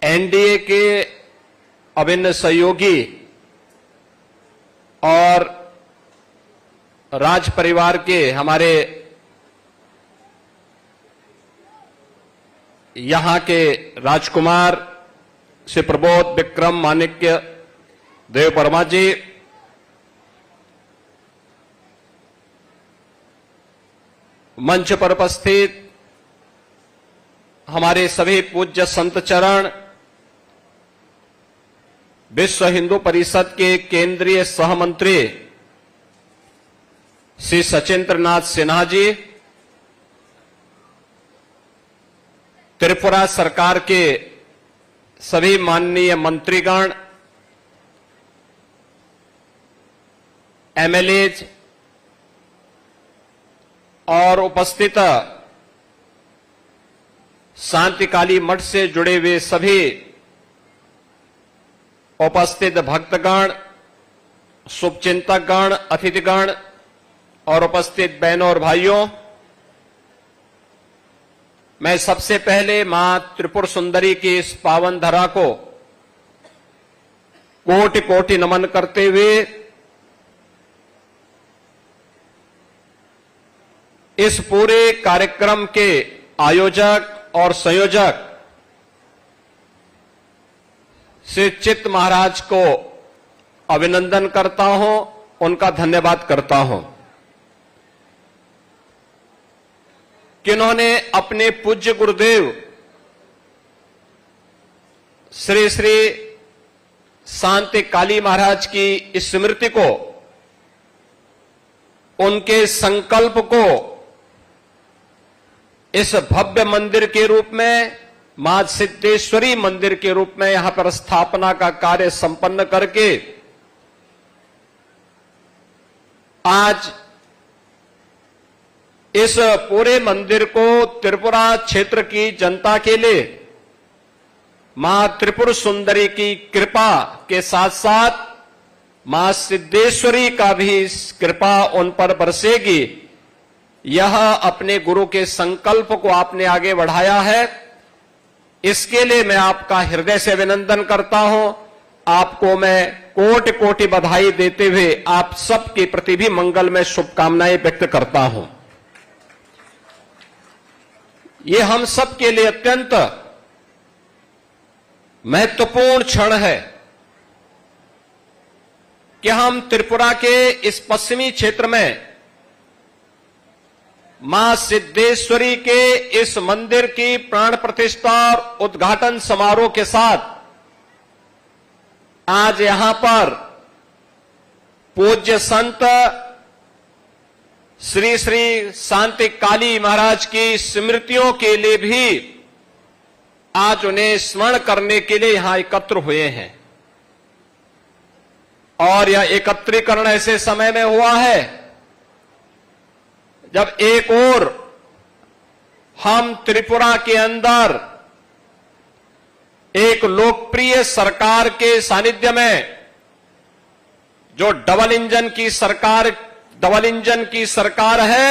एनडीए के अभिन्न सहयोगी और राज परिवार के हमारे यहां के राजकुमार श्री प्रबोध विक्रम माणिक्य देव वर्मा जी, मंच पर उपस्थित हमारे सभी पूज्य संत चरण, विश्व हिंदू परिषद के केंद्रीय सहमंत्री श्री सचिंद्र नाथ सिन्हा जी, त्रिपुरा सरकार के सभी माननीय मंत्रीगण, एमएलएज और उपस्थित शांतिकाली मठ से जुड़े हुए सभी उपस्थित भक्तगण, शुभचिंतकगण, अतिथिगण और उपस्थित बहनों और भाइयों, मैं सबसे पहले मां त्रिपुर सुंदरी की इस पावन धरा को कोटि कोटि नमन करते हुए इस पूरे कार्यक्रम के आयोजक और संयोजक श्री चित्त महाराज को अभिनंदन करता हूं, उनका धन्यवाद करता हूं कि उन्होंने अपने पूज्य गुरुदेव श्री श्री शांति काली महाराज की स्मृति को, उनके संकल्प को इस भव्य मंदिर के रूप में, मां सिद्धेश्वरी मंदिर के रूप में यहां पर स्थापना का कार्य संपन्न करके आज इस पूरे मंदिर को त्रिपुरा क्षेत्र की जनता के लिए मां त्रिपुर सुंदरी की कृपा के साथ साथ मां सिद्धेश्वरी का भी कृपा उन पर बरसेगी। यह अपने गुरु के संकल्प को आपने आगे बढ़ाया है, इसके लिए मैं आपका हृदय से अभिनंदन करता हूं। आपको मैं कोटि कोटि बधाई देते हुए आप सबके प्रति भी मंगल में शुभकामनाएं व्यक्त करता हूं। ये हम सब के लिए अत्यंत महत्वपूर्ण क्षण है कि हम त्रिपुरा के इस पश्चिमी क्षेत्र में मां सिद्धेश्वरी के इस मंदिर की प्राण प्रतिष्ठा और उद्घाटन समारोह के साथ आज यहां पर पूज्य संत श्री श्री शांति काली महाराज की स्मृतियों के लिए भी आज उन्हें स्मरण करने के लिए यहां एकत्र हुए हैं। और यह एकत्रीकरण ऐसे समय में हुआ है जब एक ओर हम त्रिपुरा के अंदर एक लोकप्रिय सरकार के सानिध्य में जो डबल इंजन की सरकार है,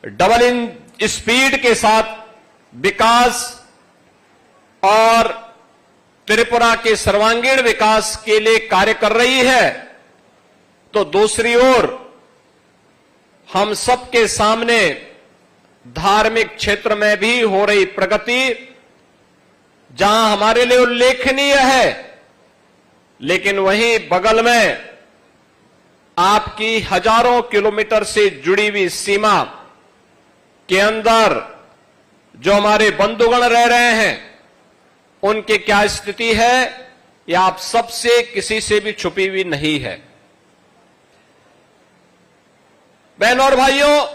डबल स्पीड के साथ विकास और त्रिपुरा के सर्वांगीण विकास के लिए कार्य कर रही है, तो दूसरी ओर हम सबके सामने धार्मिक क्षेत्र में भी हो रही प्रगति जहां हमारे लिए उल्लेखनीय है, लेकिन वहीं बगल में आपकी हजारों किलोमीटर से जुड़ी हुई सीमा के अंदर जो हमारे बंधुगण रह रहे हैं, उनकी क्या स्थिति है, यह आप सबसे किसी से भी छुपी हुई नहीं है। बहनों और भाइयों,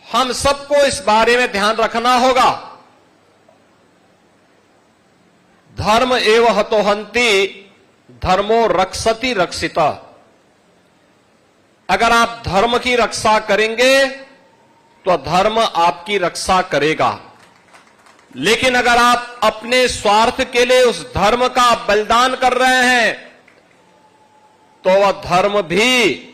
हम सबको इस बारे में ध्यान रखना होगा, धर्म एव हतोहंति धर्मो रक्षति रक्षिता। अगर आप धर्म की रक्षा करेंगे तो धर्म आपकी रक्षा करेगा, लेकिन अगर आप अपने स्वार्थ के लिए उस धर्म का बलिदान कर रहे हैं तो वह धर्म भी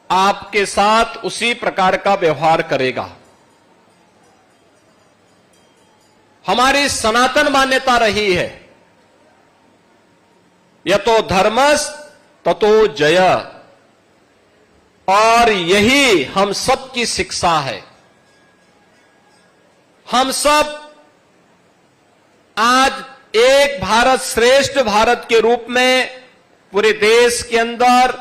आपके साथ उसी प्रकार का व्यवहार करेगा। हमारी सनातन मान्यता रही है, यतो धर्मस् ततो जय, और यही हम सब की शिक्षा है। हम सब आज एक भारत श्रेष्ठ भारत के रूप में पूरे देश के अंदर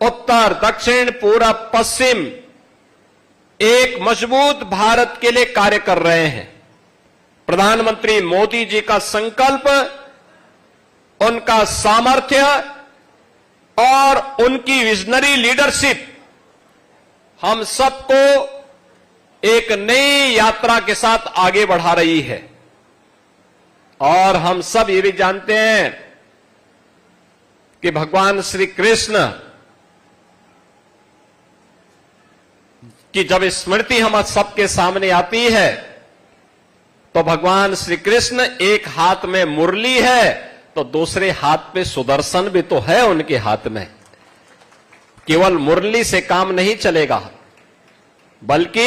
उत्तर दक्षिण पूरब पश्चिम एक मजबूत भारत के लिए कार्य कर रहे हैं। प्रधानमंत्री मोदी जी का संकल्प, उनका सामर्थ्य और उनकी विजनरी लीडरशिप हम सबको एक नई यात्रा के साथ आगे बढ़ा रही है। और हम सब ये भी जानते हैं कि भगवान श्री कृष्ण की जब स्मृति हम सबके सामने आती है तो भगवान श्री कृष्ण एक हाथ में मुरली है तो दूसरे हाथ पे सुदर्शन भी तो है उनके हाथ में। केवल मुरली से काम नहीं चलेगा, बल्कि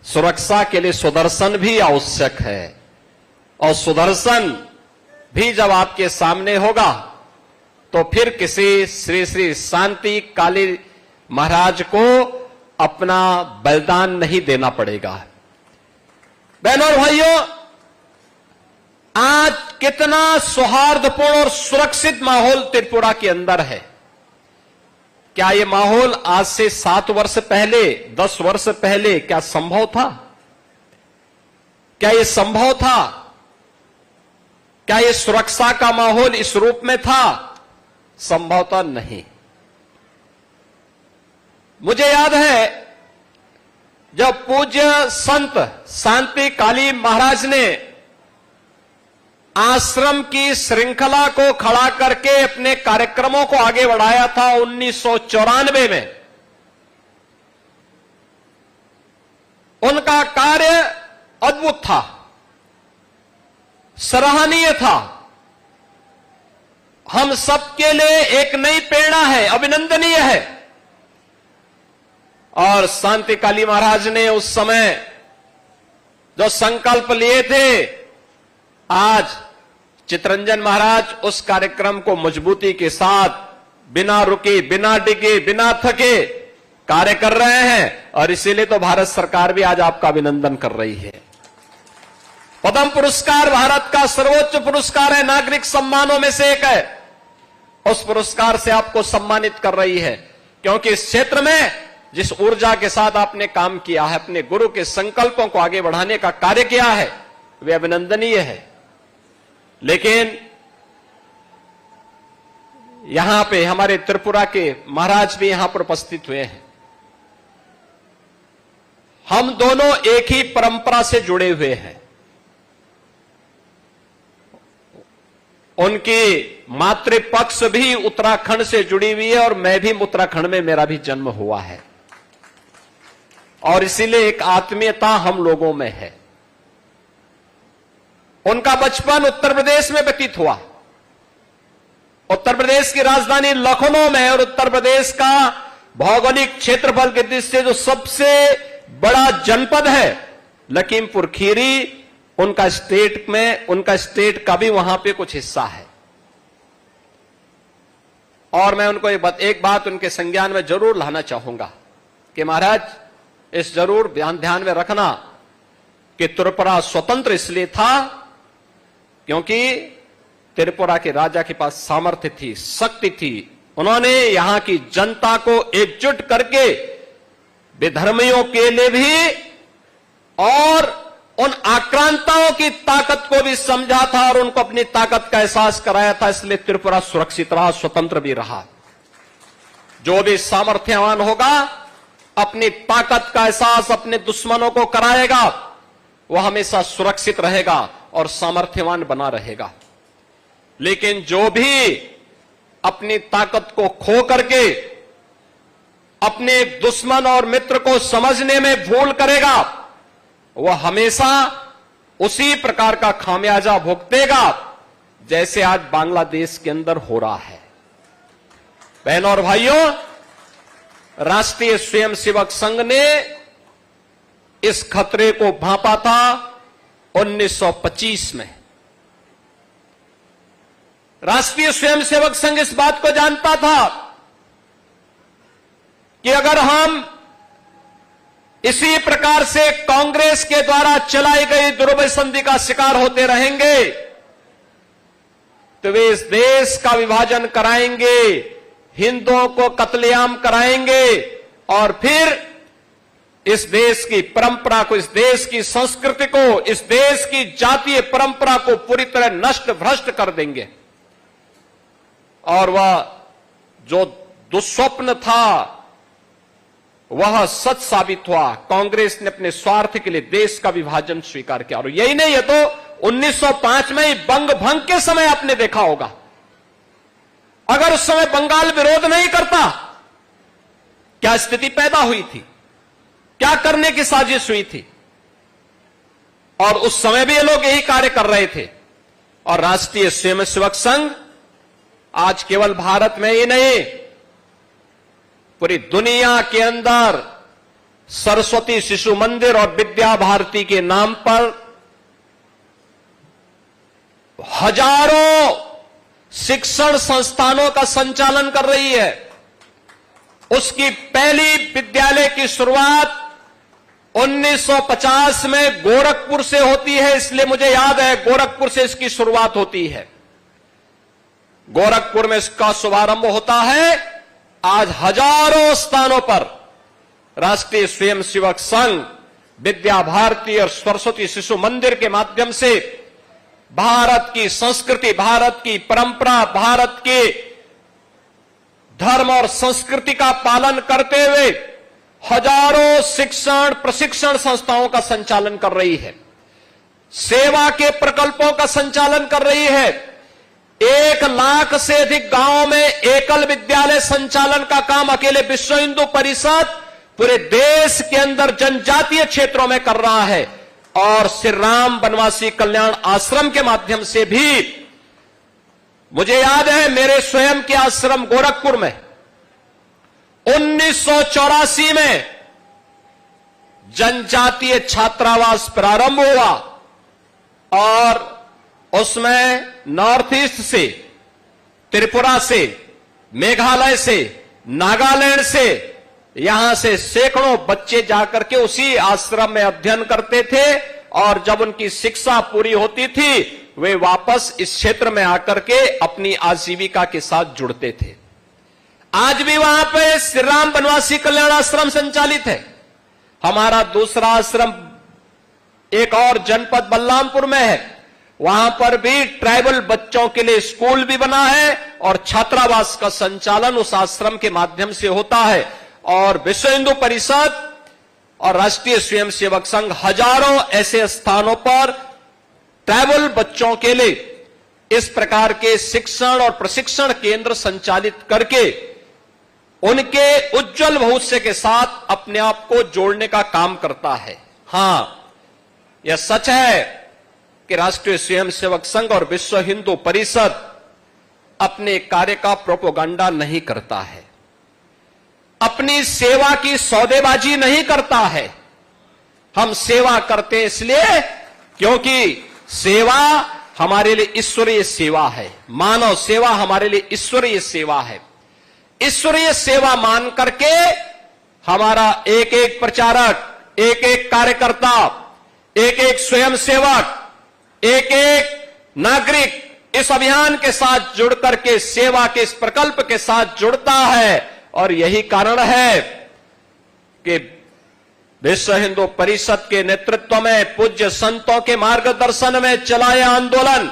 सुरक्षा के लिए सुदर्शन भी आवश्यक है। और सुदर्शन भी जब आपके सामने होगा तो फिर किसी श्री श्री शांति काली महाराज को अपना बलिदान नहीं देना पड़ेगा। बहनों और भाइयों, आज कितना सौहार्दपूर्ण और सुरक्षित माहौल त्रिपुरा के अंदर है। क्या यह माहौल आज से 7 वर्ष पहले, 10 वर्ष पहले क्या संभव था? क्या यह संभव था? क्या यह सुरक्षा का माहौल इस रूप में था? संभवतः नहीं। मुझे याद है जब पूज्य संत शांति काली महाराज ने आश्रम की श्रृंखला को खड़ा करके अपने कार्यक्रमों को आगे बढ़ाया था 1994 में, उनका कार्य अद्भुत था, सराहनीय था, हम सबके लिए एक नई प्रेरणा है, अभिनंदनीय है। और शांति काली महाराज ने उस समय जो संकल्प लिए थे, आज चितरंजन महाराज उस कार्यक्रम को मजबूती के साथ बिना रुके, बिना डिगे, बिना थके कार्य कर रहे हैं। और इसीलिए तो भारत सरकार भी आज आपका अभिनंदन कर रही है। पद्म पुरस्कार भारत का सर्वोच्च पुरस्कार है, नागरिक सम्मानों में से एक है। उस पुरस्कार से आपको सम्मानित कर रही है, क्योंकि इस क्षेत्र में जिस ऊर्जा के साथ आपने काम किया है, अपने गुरु के संकल्पों को आगे बढ़ाने का कार्य किया है, वे अभिनंदनीय है। लेकिन यहां पे हमारे त्रिपुरा के महाराज भी यहां पर उपस्थित हुए हैं। हम दोनों एक ही परंपरा से जुड़े हुए हैं। उनकी मातृपक्ष भी उत्तराखंड से जुड़ी हुई है और मैं भी उत्तराखंड में, मेरा भी जन्म हुआ है। और इसीलिए एक आत्मीयता हम लोगों में है। उनका बचपन उत्तर प्रदेश में व्यतीत हुआ, उत्तर प्रदेश की राजधानी लखनऊ में, और उत्तर प्रदेश का भौगोलिक क्षेत्रफल के दृष्टि से जो सबसे बड़ा जनपद है लखीमपुर खीरी, उनका स्टेट में, उनका स्टेट का भी वहां पे कुछ हिस्सा है। और मैं उनको एक बात उनके संज्ञान में जरूर लाना चाहूंगा कि महाराज, इस जरूर ध्यान में रखना कि त्रिपुरा स्वतंत्र इसलिए था क्योंकि त्रिपुरा के राजा के पास सामर्थ्य थी, शक्ति थी। उन्होंने यहां की जनता को एकजुट करके विधर्मियों के लिए भी और उन आक्रांताओं की ताकत को भी समझा था और उनको अपनी ताकत का एहसास कराया था। इसलिए त्रिपुरा सुरक्षित रहा, स्वतंत्र भी रहा। जो भी सामर्थ्यवान होगा, अपनी ताकत का एहसास अपने दुश्मनों को कराएगा, वह हमेशा सुरक्षित रहेगा और सामर्थ्यवान बना रहेगा। लेकिन जो भी अपनी ताकत को खो करके अपने दुश्मन और मित्र को समझने में भूल करेगा, वह हमेशा उसी प्रकार का खामियाजा भुगतेगा जैसे आज बांग्लादेश के अंदर हो रहा है। बहनों और भाइयों, राष्ट्रीय स्वयंसेवक संघ ने इस खतरे को भांपा था 1925 में। राष्ट्रीय स्वयंसेवक संघ इस बात को जानता था कि अगर हम इसी प्रकार से कांग्रेस के द्वारा चलाई गई दुर्बल संधि का शिकार होते रहेंगे तो वे इस देश का विभाजन कराएंगे, हिंदुओं को कत्लेआम कराएंगे और फिर इस देश की परंपरा को, इस देश की संस्कृति को, इस देश की जातीय परंपरा को पूरी तरह नष्ट भ्रष्ट कर देंगे। और वह जो दुस्वप्न था वह सच साबित हुआ। कांग्रेस ने अपने स्वार्थ के लिए देश का विभाजन स्वीकार किया। और यही नहीं है तो 1905 में ही बंग भंग के समय आपने देखा होगा, अगर उस समय बंगाल विरोध नहीं करता, क्या स्थिति पैदा हुई थी, क्या करने की साजिश हुई थी। और उस समय भी ये लोग यही कार्य कर रहे थे। और राष्ट्रीय स्वयंसेवक संघ आज केवल भारत में ही नहीं, पूरी दुनिया के अंदर सरस्वती शिशु मंदिर और विद्या भारती के नाम पर हजारों शिक्षण संस्थानों का संचालन कर रही है। उसकी पहली विद्यालय की शुरुआत 1950 में गोरखपुर से होती है, इसलिए मुझे याद है गोरखपुर से इसकी शुरुआत होती है। गोरखपुर में इसका शुभारंभ होता है। आज हजारों स्थानों पर राष्ट्रीय स्वयंसेवक संघ, विद्या भारती और सरस्वती शिशु मंदिर के माध्यम से भारत की संस्कृति, भारत की परंपरा, भारत के धर्म और संस्कृति का पालन करते हुए हजारों शिक्षण प्रशिक्षण संस्थाओं का संचालन कर रही है, सेवा के प्रकल्पों का संचालन कर रही है। 1 लाख से अधिक गांवों में एकल विद्यालय संचालन का काम अकेले विश्व हिंदू परिषद पूरे देश के अंदर जनजातीय क्षेत्रों में कर रहा है। और श्री राम वनवासी कल्याण आश्रम के माध्यम से भी, मुझे याद है मेरे स्वयं के आश्रम गोरखपुर में 1984 में जनजातीय छात्रावास प्रारंभ हुआ और उसमें नॉर्थ ईस्ट से, त्रिपुरा से, मेघालय से, नागालैंड से, यहां से सैकड़ों बच्चे जाकर के उसी आश्रम में अध्ययन करते थे। और जब उनकी शिक्षा पूरी होती थी वे वापस इस क्षेत्र में आकर के अपनी आजीविका के साथ जुड़ते थे। आज भी वहां पे श्री राम वनवासी कल्याण आश्रम संचालित है। हमारा दूसरा आश्रम एक और जनपद बलरामपुर में है, वहां पर भी ट्राइबल बच्चों के लिए स्कूल भी बना है और छात्रावास का संचालन उस आश्रम के माध्यम से होता है। और विश्व हिंदू परिषद और राष्ट्रीय स्वयंसेवक संघ हजारों ऐसे स्थानों पर ट्राइबल बच्चों के लिए इस प्रकार के शिक्षण और प्रशिक्षण केंद्र संचालित करके उनके उज्जवल भविष्य के साथ अपने आप को जोड़ने का काम करता है। हां, यह सच है कि राष्ट्रीय स्वयंसेवक संघ और विश्व हिंदू परिषद अपने कार्य का प्रोपोगंडा नहीं करता है, अपनी सेवा की सौदेबाजी नहीं करता है। हम सेवा करते हैं इसलिए क्योंकि सेवा हमारे लिए ईश्वरीय सेवा है, मानव सेवा हमारे लिए ईश्वरीय सेवा है। ईश्वरीय सेवा मान करके हमारा एक एक प्रचारक, एक एक कार्यकर्ता, एक एक स्वयंसेवक, एक एक नागरिक इस अभियान के साथ जुड़ करके सेवा के इस प्रकल्प के साथ जुड़ता है। और यही कारण है कि विश्व हिंदू परिषद के नेतृत्व में पूज्य संतों के मार्गदर्शन में चलाया आंदोलन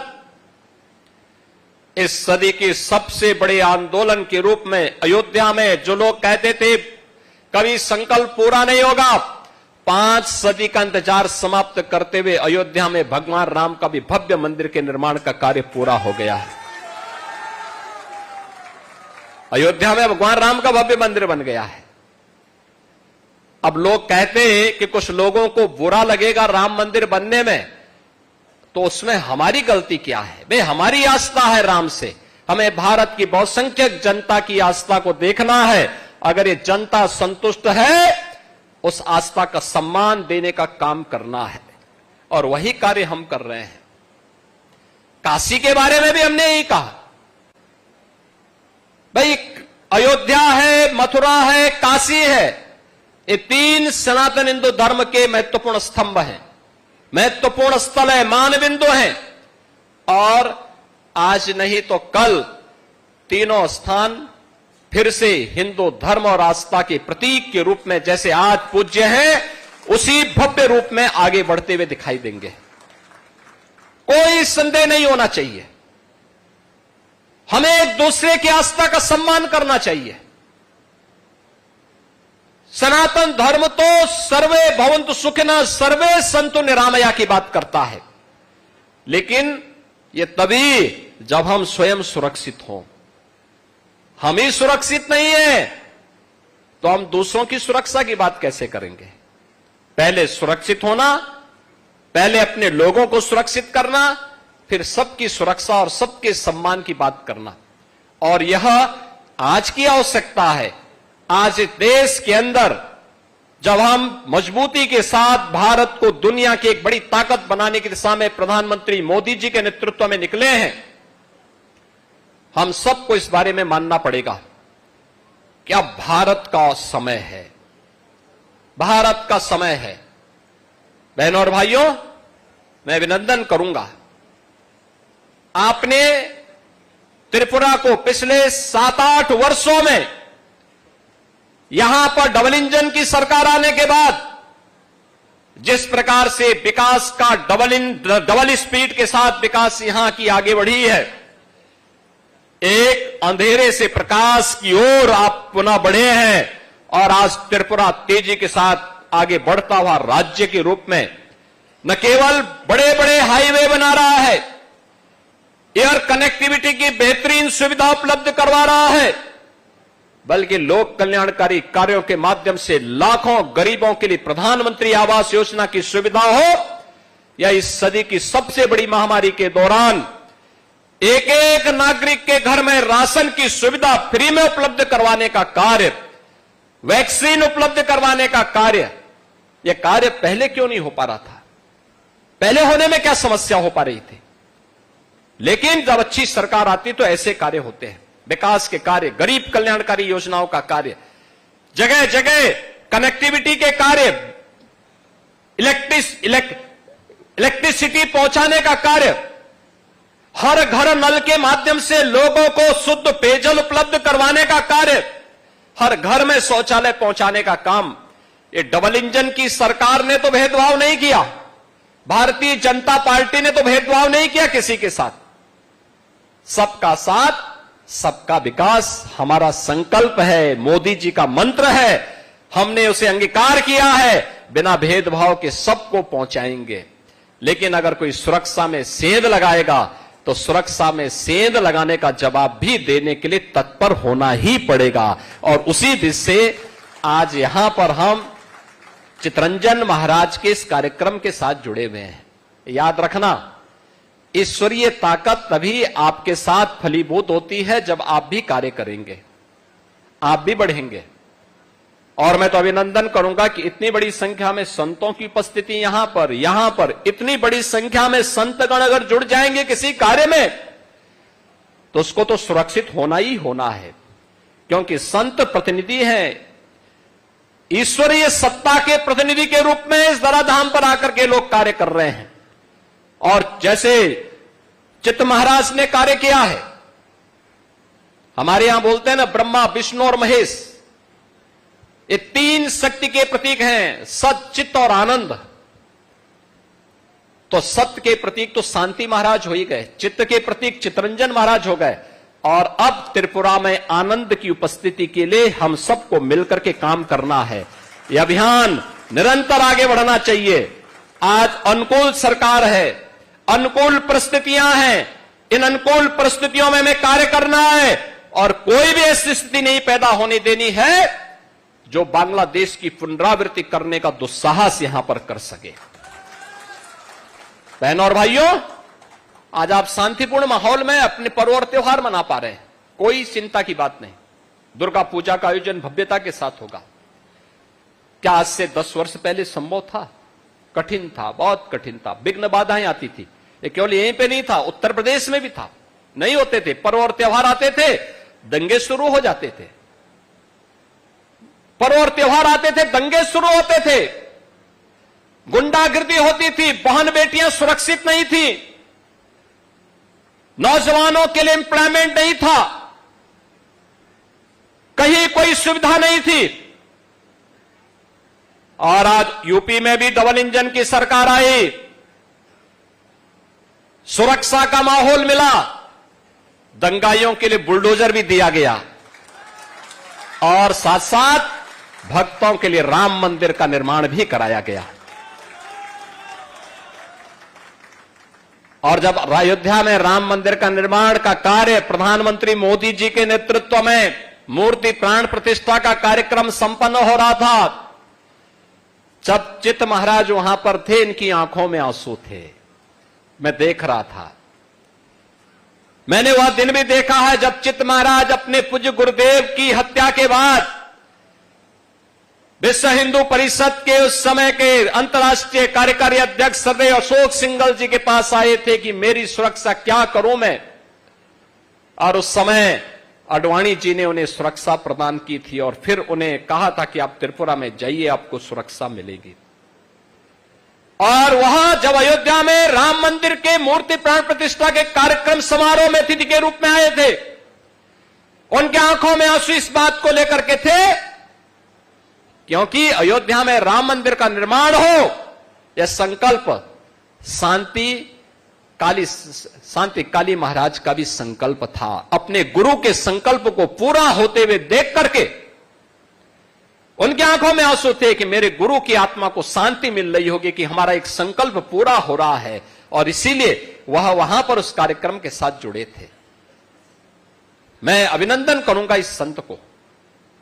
इस सदी की सबसे बड़े आंदोलन के रूप में अयोध्या में जो लोग कहते थे कभी संकल्प पूरा नहीं होगा, 5 सदी का इंतजार समाप्त करते हुए अयोध्या में भगवान राम का भी भव्य मंदिर के निर्माण का कार्य पूरा हो गया है। अयोध्या में भगवान राम का भव्य मंदिर बन गया है। अब लोग कहते हैं कि कुछ लोगों को बुरा लगेगा राम मंदिर बनने में, तो उसमें हमारी गलती क्या है? भाई हमारी आस्था है राम से, हमें भारत की बहुसंख्यक जनता की आस्था को देखना है। अगर ये जनता संतुष्ट है, उस आस्था का सम्मान देने का काम करना है, और वही कार्य हम कर रहे हैं। काशी के बारे में भी हमने यही कहा, भाई अयोध्या है, मथुरा है, काशी है, ये 3 सनातन हिंदू धर्म के महत्वपूर्ण स्तंभ हैं, महत्वपूर्ण स्थल है, मानबिंदु हैं। और आज नहीं तो कल तीनों स्थान फिर से हिंदू धर्म और आस्था के प्रतीक के रूप में जैसे आज पूज्य हैं, उसी भव्य रूप में आगे बढ़ते हुए दिखाई देंगे। कोई संदेह नहीं होना चाहिए। हमें एक दूसरे की आस्था का सम्मान करना चाहिए। सनातन धर्म तो सर्वे भवन्तु सुखिनः सर्वे सन्तु निरामया की बात करता है, लेकिन यह तभी जब हम स्वयं सुरक्षित हों। हम ही सुरक्षित नहीं है तो हम दूसरों की सुरक्षा की बात कैसे करेंगे? पहले सुरक्षित होना, पहले अपने लोगों को सुरक्षित करना, फिर सबकी सुरक्षा और सबके सम्मान की बात करना। और यह आज की आवश्यकता है। आज इस देश के अंदर जब हम मजबूती के साथ भारत को दुनिया की एक बड़ी ताकत बनाने की दिशा में प्रधानमंत्री मोदी जी के नेतृत्व में निकले हैं, हम सबको इस बारे में मानना पड़ेगा कि अब भारत का समय है, भारत का समय है। बहनों और भाइयों, मैं अभिनंदन करूंगा, आपने त्रिपुरा को पिछले 7-8 वर्षों में यहां पर डबल इंजन की सरकार आने के बाद जिस प्रकार से विकास का डबल स्पीड के साथ विकास यहां की आगे बढ़ी है, एक अंधेरे से प्रकाश की ओर आप पुनः बढ़े हैं और आज त्रिपुरा तेजी के साथ आगे बढ़ता हुआ राज्य के रूप में न केवल बड़े बड़े हाईवे बना रहा है, एयर कनेक्टिविटी की बेहतरीन सुविधा उपलब्ध करवा रहा है, बल्कि लोक कल्याणकारी कार्यों के माध्यम से लाखों गरीबों के लिए प्रधानमंत्री आवास योजना की सुविधा हो या इस सदी की सबसे बड़ी महामारी के दौरान एक एक नागरिक के घर में राशन की सुविधा फ्री में उपलब्ध करवाने का कार्य, वैक्सीन उपलब्ध करवाने का कार्य, यह कार्य पहले क्यों नहीं हो पा रहा था? पहले होने में क्या समस्या हो पा रही थी? लेकिन जब अच्छी सरकार आती तो ऐसे कार्य होते हैं, विकास के कार्य, गरीब कल्याणकारी योजनाओं का कार्य, जगह जगह कनेक्टिविटी के कार्य, इलेक्ट्रिसिटी पहुंचाने का कार्य, हर घर नल के माध्यम से लोगों को शुद्ध पेयजल उपलब्ध करवाने का कार्य, हर घर में शौचालय पहुंचाने का काम। ये डबल इंजन की सरकार ने तो भेदभाव नहीं किया, भारतीय जनता पार्टी ने तो भेदभाव नहीं किया किसी के साथ। सबका साथ, सबका विकास हमारा संकल्प है, मोदी जी का मंत्र है, हमने उसे अंगीकार किया है। बिना भेदभाव के सबको पहुंचाएंगे। लेकिन अगर कोई सुरक्षा में सेंध लगाएगा तो सुरक्षा में सेंध लगाने का जवाब भी देने के लिए तत्पर होना ही पड़ेगा। और उसी दिशा से आज यहां पर हम चितरंजन महाराज के इस कार्यक्रम के साथ जुड़े हुए हैं। याद रखना, ईश्वरीय ताकत तभी आपके साथ फलीभूत होती है जब आप भी कार्य करेंगे, आप भी बढ़ेंगे। और मैं तो अभिनंदन करूंगा कि इतनी बड़ी संख्या में संतों की उपस्थिति यहां पर इतनी बड़ी संख्या में संतगण अगर जुड़ जाएंगे किसी कार्य में तो उसको तो सुरक्षित होना ही होना है, क्योंकि संत प्रतिनिधि हैं, ईश्वरीय सत्ता के प्रतिनिधि के रूप में इस धराधाम पर आकर के लोग कार्य कर रहे हैं। और जैसे चित्त महाराज ने कार्य किया है, हमारे यहां बोलते हैं ना ब्रह्मा विष्णु और महेश, ये तीन शक्ति के प्रतीक हैं, सत, चित्त और आनंद। तो सत्य के प्रतीक तो शांति महाराज हो ही गए, चित्त के प्रतीक चित्तरंजन महाराज हो गए, और अब त्रिपुरा में आनंद की उपस्थिति के लिए हम सबको मिलकर के काम करना है। यह अभियान निरंतर आगे बढ़ना चाहिए। आज अनुकूल सरकार है, अनुकूल परिस्थितियां हैं, इन अनुकूल परिस्थितियों में हमें कार्य करना है और कोई भी ऐसी स्थिति नहीं पैदा होने देनी है जो बांग्लादेश की पुनरावृत्ति करने का दुस्साहस यहां पर कर सके। बहनों और भाइयों, आज आप शांतिपूर्ण माहौल में अपने पर्व और त्योहार मना पा रहे हैं, कोई चिंता की बात नहीं। दुर्गा पूजा का आयोजन भव्यता के साथ होगा। क्या आज से 10 वर्ष पहले संभव था? कठिन था, बहुत कठिन था, विघ्न बाधाएं आती थी। ये केवल यहीं पे नहीं था, उत्तर प्रदेश में भी था, नहीं होते थे। पर्व और त्योहार आते थे, दंगे शुरू हो जाते थे। पर्व और त्योहार आते थे, दंगे शुरू होते थे, गुंडागिर्दी होती थी, बहन बेटियां सुरक्षित नहीं थी, नौजवानों के लिए एम्प्लॉयमेंट नहीं था, कहीं कोई सुविधा नहीं थी। और आज यूपी में भी डबल इंजन की सरकार आई, सुरक्षा का माहौल मिला, दंगाइयों के लिए बुलडोजर भी दिया गया और साथ साथ भक्तों के लिए राम मंदिर का निर्माण भी कराया गया। और जब अयोध्या में राम मंदिर का निर्माण का कार्य प्रधानमंत्री मोदी जी के नेतृत्व में मूर्ति प्राण प्रतिष्ठा का कार्यक्रम संपन्न हो रहा था, जब चित्त महाराज वहां पर थे, इनकी आंखों में आंसू थे। मैं देख रहा था, मैंने वह दिन भी देखा है जब चित्त महाराज अपने पूज्य गुरुदेव की हत्या के बाद विश्व हिंदू परिषद के उस समय के अंतर्राष्ट्रीय कार्यकारी अध्यक्ष श्री अशोक सिंघल जी के पास आए थे कि मेरी सुरक्षा क्या करूं मैं। और उस समय अडवाणी जी ने उन्हें सुरक्षा प्रदान की थी और फिर उन्हें कहा था कि आप त्रिपुरा में जाइए, आपको सुरक्षा मिलेगी। और वहां जब अयोध्या में राम मंदिर के मूर्ति प्राण प्रतिष्ठा के कार्यक्रम समारोह में अतिथि के रूप में आए थे, उनके आंखों में आंसू इस बात को लेकर के थे क्योंकि अयोध्या में राम मंदिर का निर्माण हो, यह संकल्प शांति काली महाराज का भी संकल्प था। अपने गुरु के संकल्प को पूरा होते हुए देख करके उनकी आंखों में आंसू थे कि मेरे गुरु की आत्मा को शांति मिल रही होगी कि हमारा एक संकल्प पूरा हो रहा है, और इसीलिए वह वहां पर उस कार्यक्रम के साथ जुड़े थे। मैं अभिनंदन करूंगा इस संत को,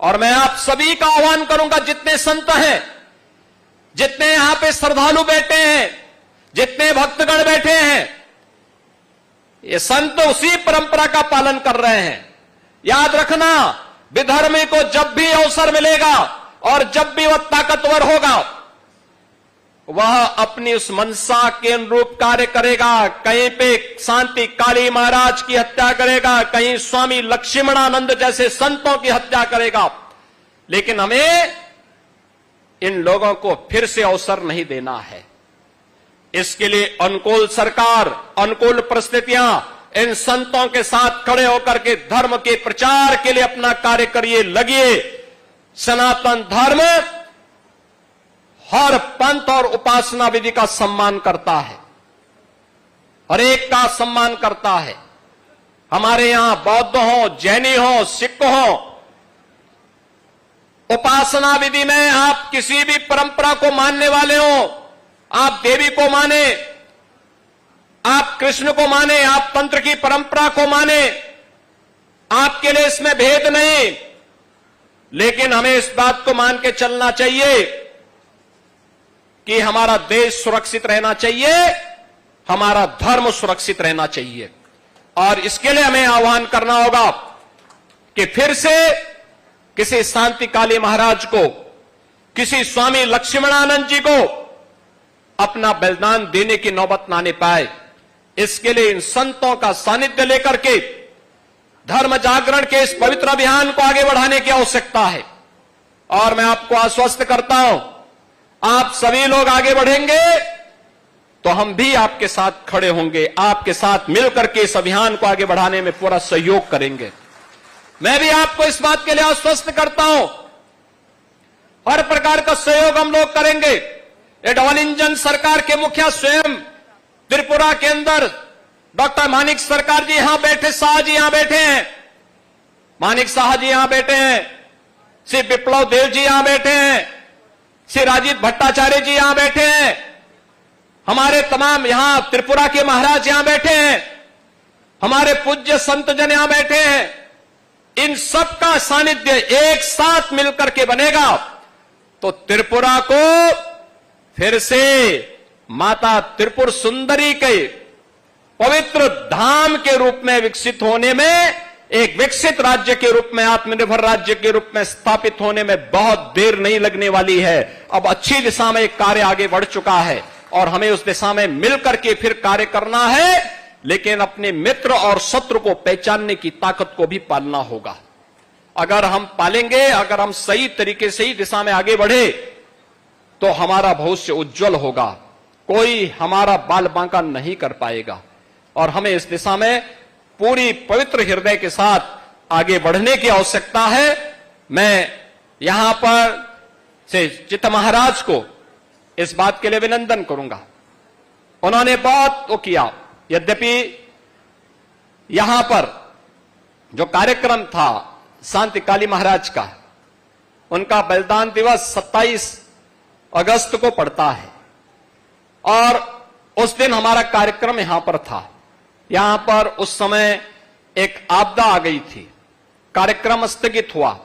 और मैं आप सभी का आह्वान करूंगा, जितने संत हैं, जितने यहां पे श्रद्धालु बैठे हैं, जितने भक्तगण बैठे हैं, ये संत उसी परंपरा का पालन कर रहे हैं। याद रखना, विधर्मी को जब भी अवसर मिलेगा और जब भी वह ताकतवर होगा, वह अपनी उस मनसा के अनुरूप कार्य करेगा। कहीं पे शांति काली महाराज की हत्या करेगा, कहीं स्वामी लक्ष्मणानंद जैसे संतों की हत्या करेगा, लेकिन हमें इन लोगों को फिर से अवसर नहीं देना है। इसके लिए अनुकूल सरकार, अनुकूल परिस्थितियां, इन संतों के साथ खड़े होकर के धर्म के प्रचार के लिए अपना कार्य करिए, लगिए। सनातन धर्म हर पंथ और उपासना विधि का सम्मान करता है, हर एक का सम्मान करता है। हमारे यहां बौद्ध हो, जैनी हो, सिख हो, उपासना विधि में आप किसी भी परंपरा को मानने वाले हो, आप देवी को माने, आप कृष्ण को माने, आप तंत्र की परंपरा को माने, आपके लिए इसमें भेद नहीं, लेकिन हमें इस बात को मान के चलना चाहिए कि हमारा देश सुरक्षित रहना चाहिए, हमारा धर्म सुरक्षित रहना चाहिए। और इसके लिए हमें आह्वान करना होगा कि फिर से किसी शांति काली महाराज को, किसी स्वामी लक्ष्मणानंद जी को अपना बलिदान देने की नौबत ना आने पाए। इसके लिए इन संतों का सानिध्य लेकर के धर्म जागरण के इस पवित्र अभियान को आगे बढ़ाने की आवश्यकता है। और मैं आपको आश्वस्त करता हूं, आप सभी लोग आगे बढ़ेंगे तो हम भी आपके साथ खड़े होंगे, आपके साथ मिलकर के इस अभियान को आगे बढ़ाने में पूरा सहयोग करेंगे। मैं भी आपको इस बात के लिए आश्वस्त करता हूं हर प्रकार का सहयोग हम लोग करेंगे। ये डबल इंजन सरकार के मुखिया स्वयं त्रिपुरा के अंदर डॉक्टर मानिक सरकार जी यहां बैठे, शाह जी यहां बैठे हैं, मानिक शाह जी यहां बैठे हैं, श्री विप्लव देव जी यहां बैठे हैं, श्री राजीव भट्टाचार्य जी यहां बैठे हैं, हमारे तमाम यहां त्रिपुरा के महाराज यहां बैठे हैं, हमारे पूज्य संत जन यहां बैठे हैं। इन सब का सानिध्य एक साथ मिलकर के बनेगा तो त्रिपुरा को फिर से माता त्रिपुर सुंदरी के पवित्र धाम के रूप में विकसित होने में, एक विकसित राज्य के रूप में, आत्मनिर्भर राज्य के रूप में स्थापित होने में बहुत देर नहीं लगने वाली है। अब अच्छी दिशा में एक कार्य आगे बढ़ चुका है और हमें उस दिशा में मिलकर के फिर कार्य करना है, लेकिन अपने मित्र और शत्रु को पहचानने की ताकत को भी पालना होगा। अगर हम पालेंगे, अगर हम सही तरीके से ही दिशा में आगे बढ़े तो हमारा भविष्य उज्जवल होगा, कोई हमारा बाल बांका नहीं कर पाएगा। और हमें इस दिशा में पूरी पवित्र हृदय के साथ आगे बढ़ने की आवश्यकता है। मैं यहां पर से चित्त महाराज को इस बात के लिए अभिनंदन करूंगा, उन्होंने बहुत वो किया। यद्यपि यहां पर जो कार्यक्रम था शांति काली महाराज का, उनका बलिदान दिवस 27 अगस्त को पड़ता है और उस दिन हमारा कार्यक्रम यहां पर था। यहां पर उस समय एक आपदा आ गई थी, कार्यक्रम स्थगित हुआ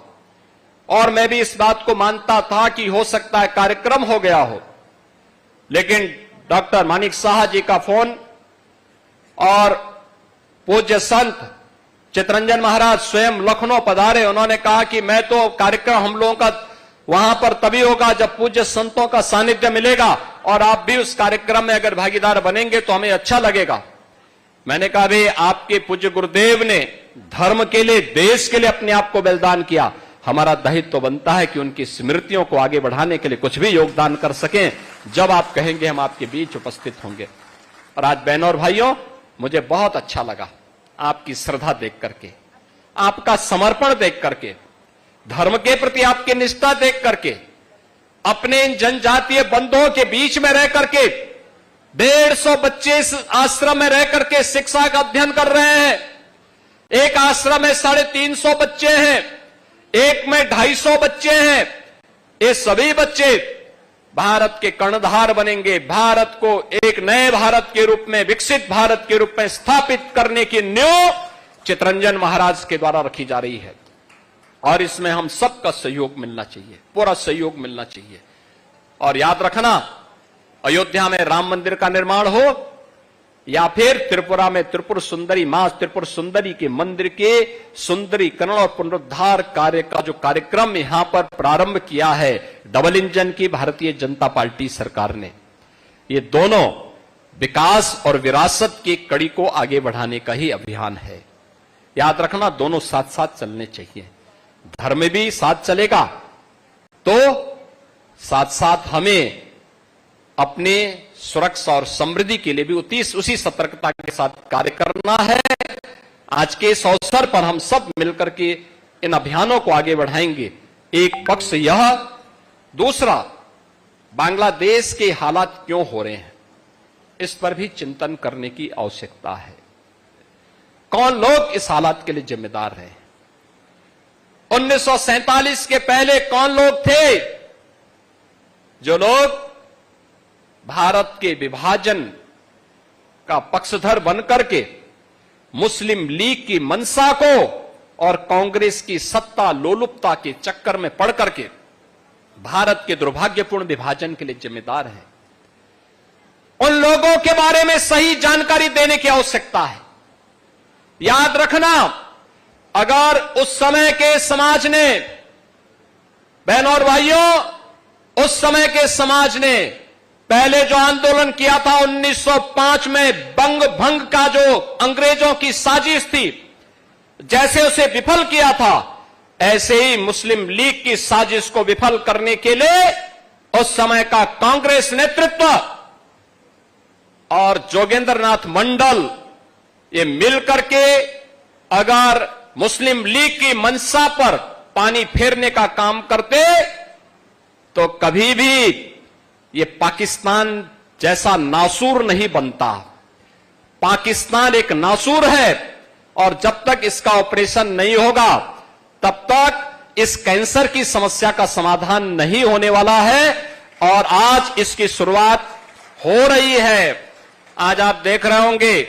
और मैं भी इस बात को मानता था कि हो सकता है कार्यक्रम हो गया हो, लेकिन डॉक्टर मानिक शाह जी का फोन और पूज्य संत चितरंजन महाराज स्वयं लखनऊ पधारे। उन्होंने कहा कि मैं तो कार्यक्रम हम लोगों का वहां पर तभी होगा जब पूज्य संतों का सानिध्य मिलेगा और आप भी उस कार्यक्रम में अगर भागीदार बनेंगे तो हमें अच्छा लगेगा। मैंने कहा भाई, आपके पूज्य गुरुदेव ने धर्म के लिए, देश के लिए अपने आप को बलिदान किया, हमारा दायित्व तो बनता है कि उनकी स्मृतियों को आगे बढ़ाने के लिए कुछ भी योगदान कर सकें। जब आप कहेंगे हम आपके बीच उपस्थित होंगे। और आज बहनों और भाइयों, मुझे बहुत अच्छा लगा आपकी श्रद्धा देख करके, आपका समर्पण देख करके, धर्म के प्रति आपकी निष्ठा देख करके, अपने इन जनजातीय बंधुओं के बीच में रह करके 150 बच्चे इस आश्रम में रह करके शिक्षा का अध्ययन कर रहे हैं। एक आश्रम में 350 बच्चे हैं, एक में 250 बच्चे हैं। ये सभी बच्चे भारत के कर्णधार बनेंगे, भारत को एक नए भारत के रूप में, विकसित भारत के रूप में स्थापित करने की नींव चितरंजन महाराज के द्वारा रखी जा रही है और इसमें हम सबका सहयोग मिलना चाहिए, पूरा सहयोग मिलना चाहिए। और याद रखना, अयोध्या में राम मंदिर का निर्माण हो या फिर त्रिपुरा में त्रिपुर सुंदरी मां त्रिपुर सुंदरी के मंदिर के सुंदरीकरण और पुनरुद्धार कार्य का जो कार्यक्रम यहां पर प्रारंभ किया है डबल इंजन की भारतीय जनता पार्टी सरकार ने, ये दोनों विकास और विरासत की कड़ी को आगे बढ़ाने का ही अभियान है। याद रखना, दोनों साथ साथ चलने चाहिए। धर्म भी साथ चलेगा तो साथ साथ हमें अपने सुरक्षा और समृद्धि के लिए भी उसी सतर्कता के साथ कार्य करना है। आज के इस अवसर पर हम सब मिलकर के इन अभियानों को आगे बढ़ाएंगे। एक पक्ष यह, दूसरा बांग्लादेश के हालात क्यों हो रहे हैं, इस पर भी चिंतन करने की आवश्यकता है। कौन लोग इस हालात के लिए जिम्मेदार हैं? 1947 के पहले कौन लोग थे जो लोग भारत के विभाजन का पक्षधर बनकर के मुस्लिम लीग की मंशा को और कांग्रेस की सत्ता लोलुपता के चक्कर में पड़ करके भारत के दुर्भाग्यपूर्ण विभाजन के लिए जिम्मेदार हैं? उन लोगों के बारे में सही जानकारी देने की आवश्यकता है। याद रखना, अगर उस समय के समाज ने, बहनों और भाइयों, उस समय के समाज ने पहले जो आंदोलन किया था 1905 में बंग भंग का जो अंग्रेजों की साजिश थी, जैसे उसे विफल किया था, ऐसे ही मुस्लिम लीग की साजिश को विफल करने के लिए उस समय का कांग्रेस नेतृत्व और जोगेंद्र नाथ मंडल ये मिलकर के अगर मुस्लिम लीग की मंशा पर पानी फेरने का काम करते तो कभी भी ये पाकिस्तान जैसा नासूर नहीं बनता। पाकिस्तान एक नासूर है और जब तक इसका ऑपरेशन नहीं होगा तब तक इस कैंसर की समस्या का समाधान नहीं होने वाला है। और आज इसकी शुरुआत हो रही है। आज आप देख रहे होंगे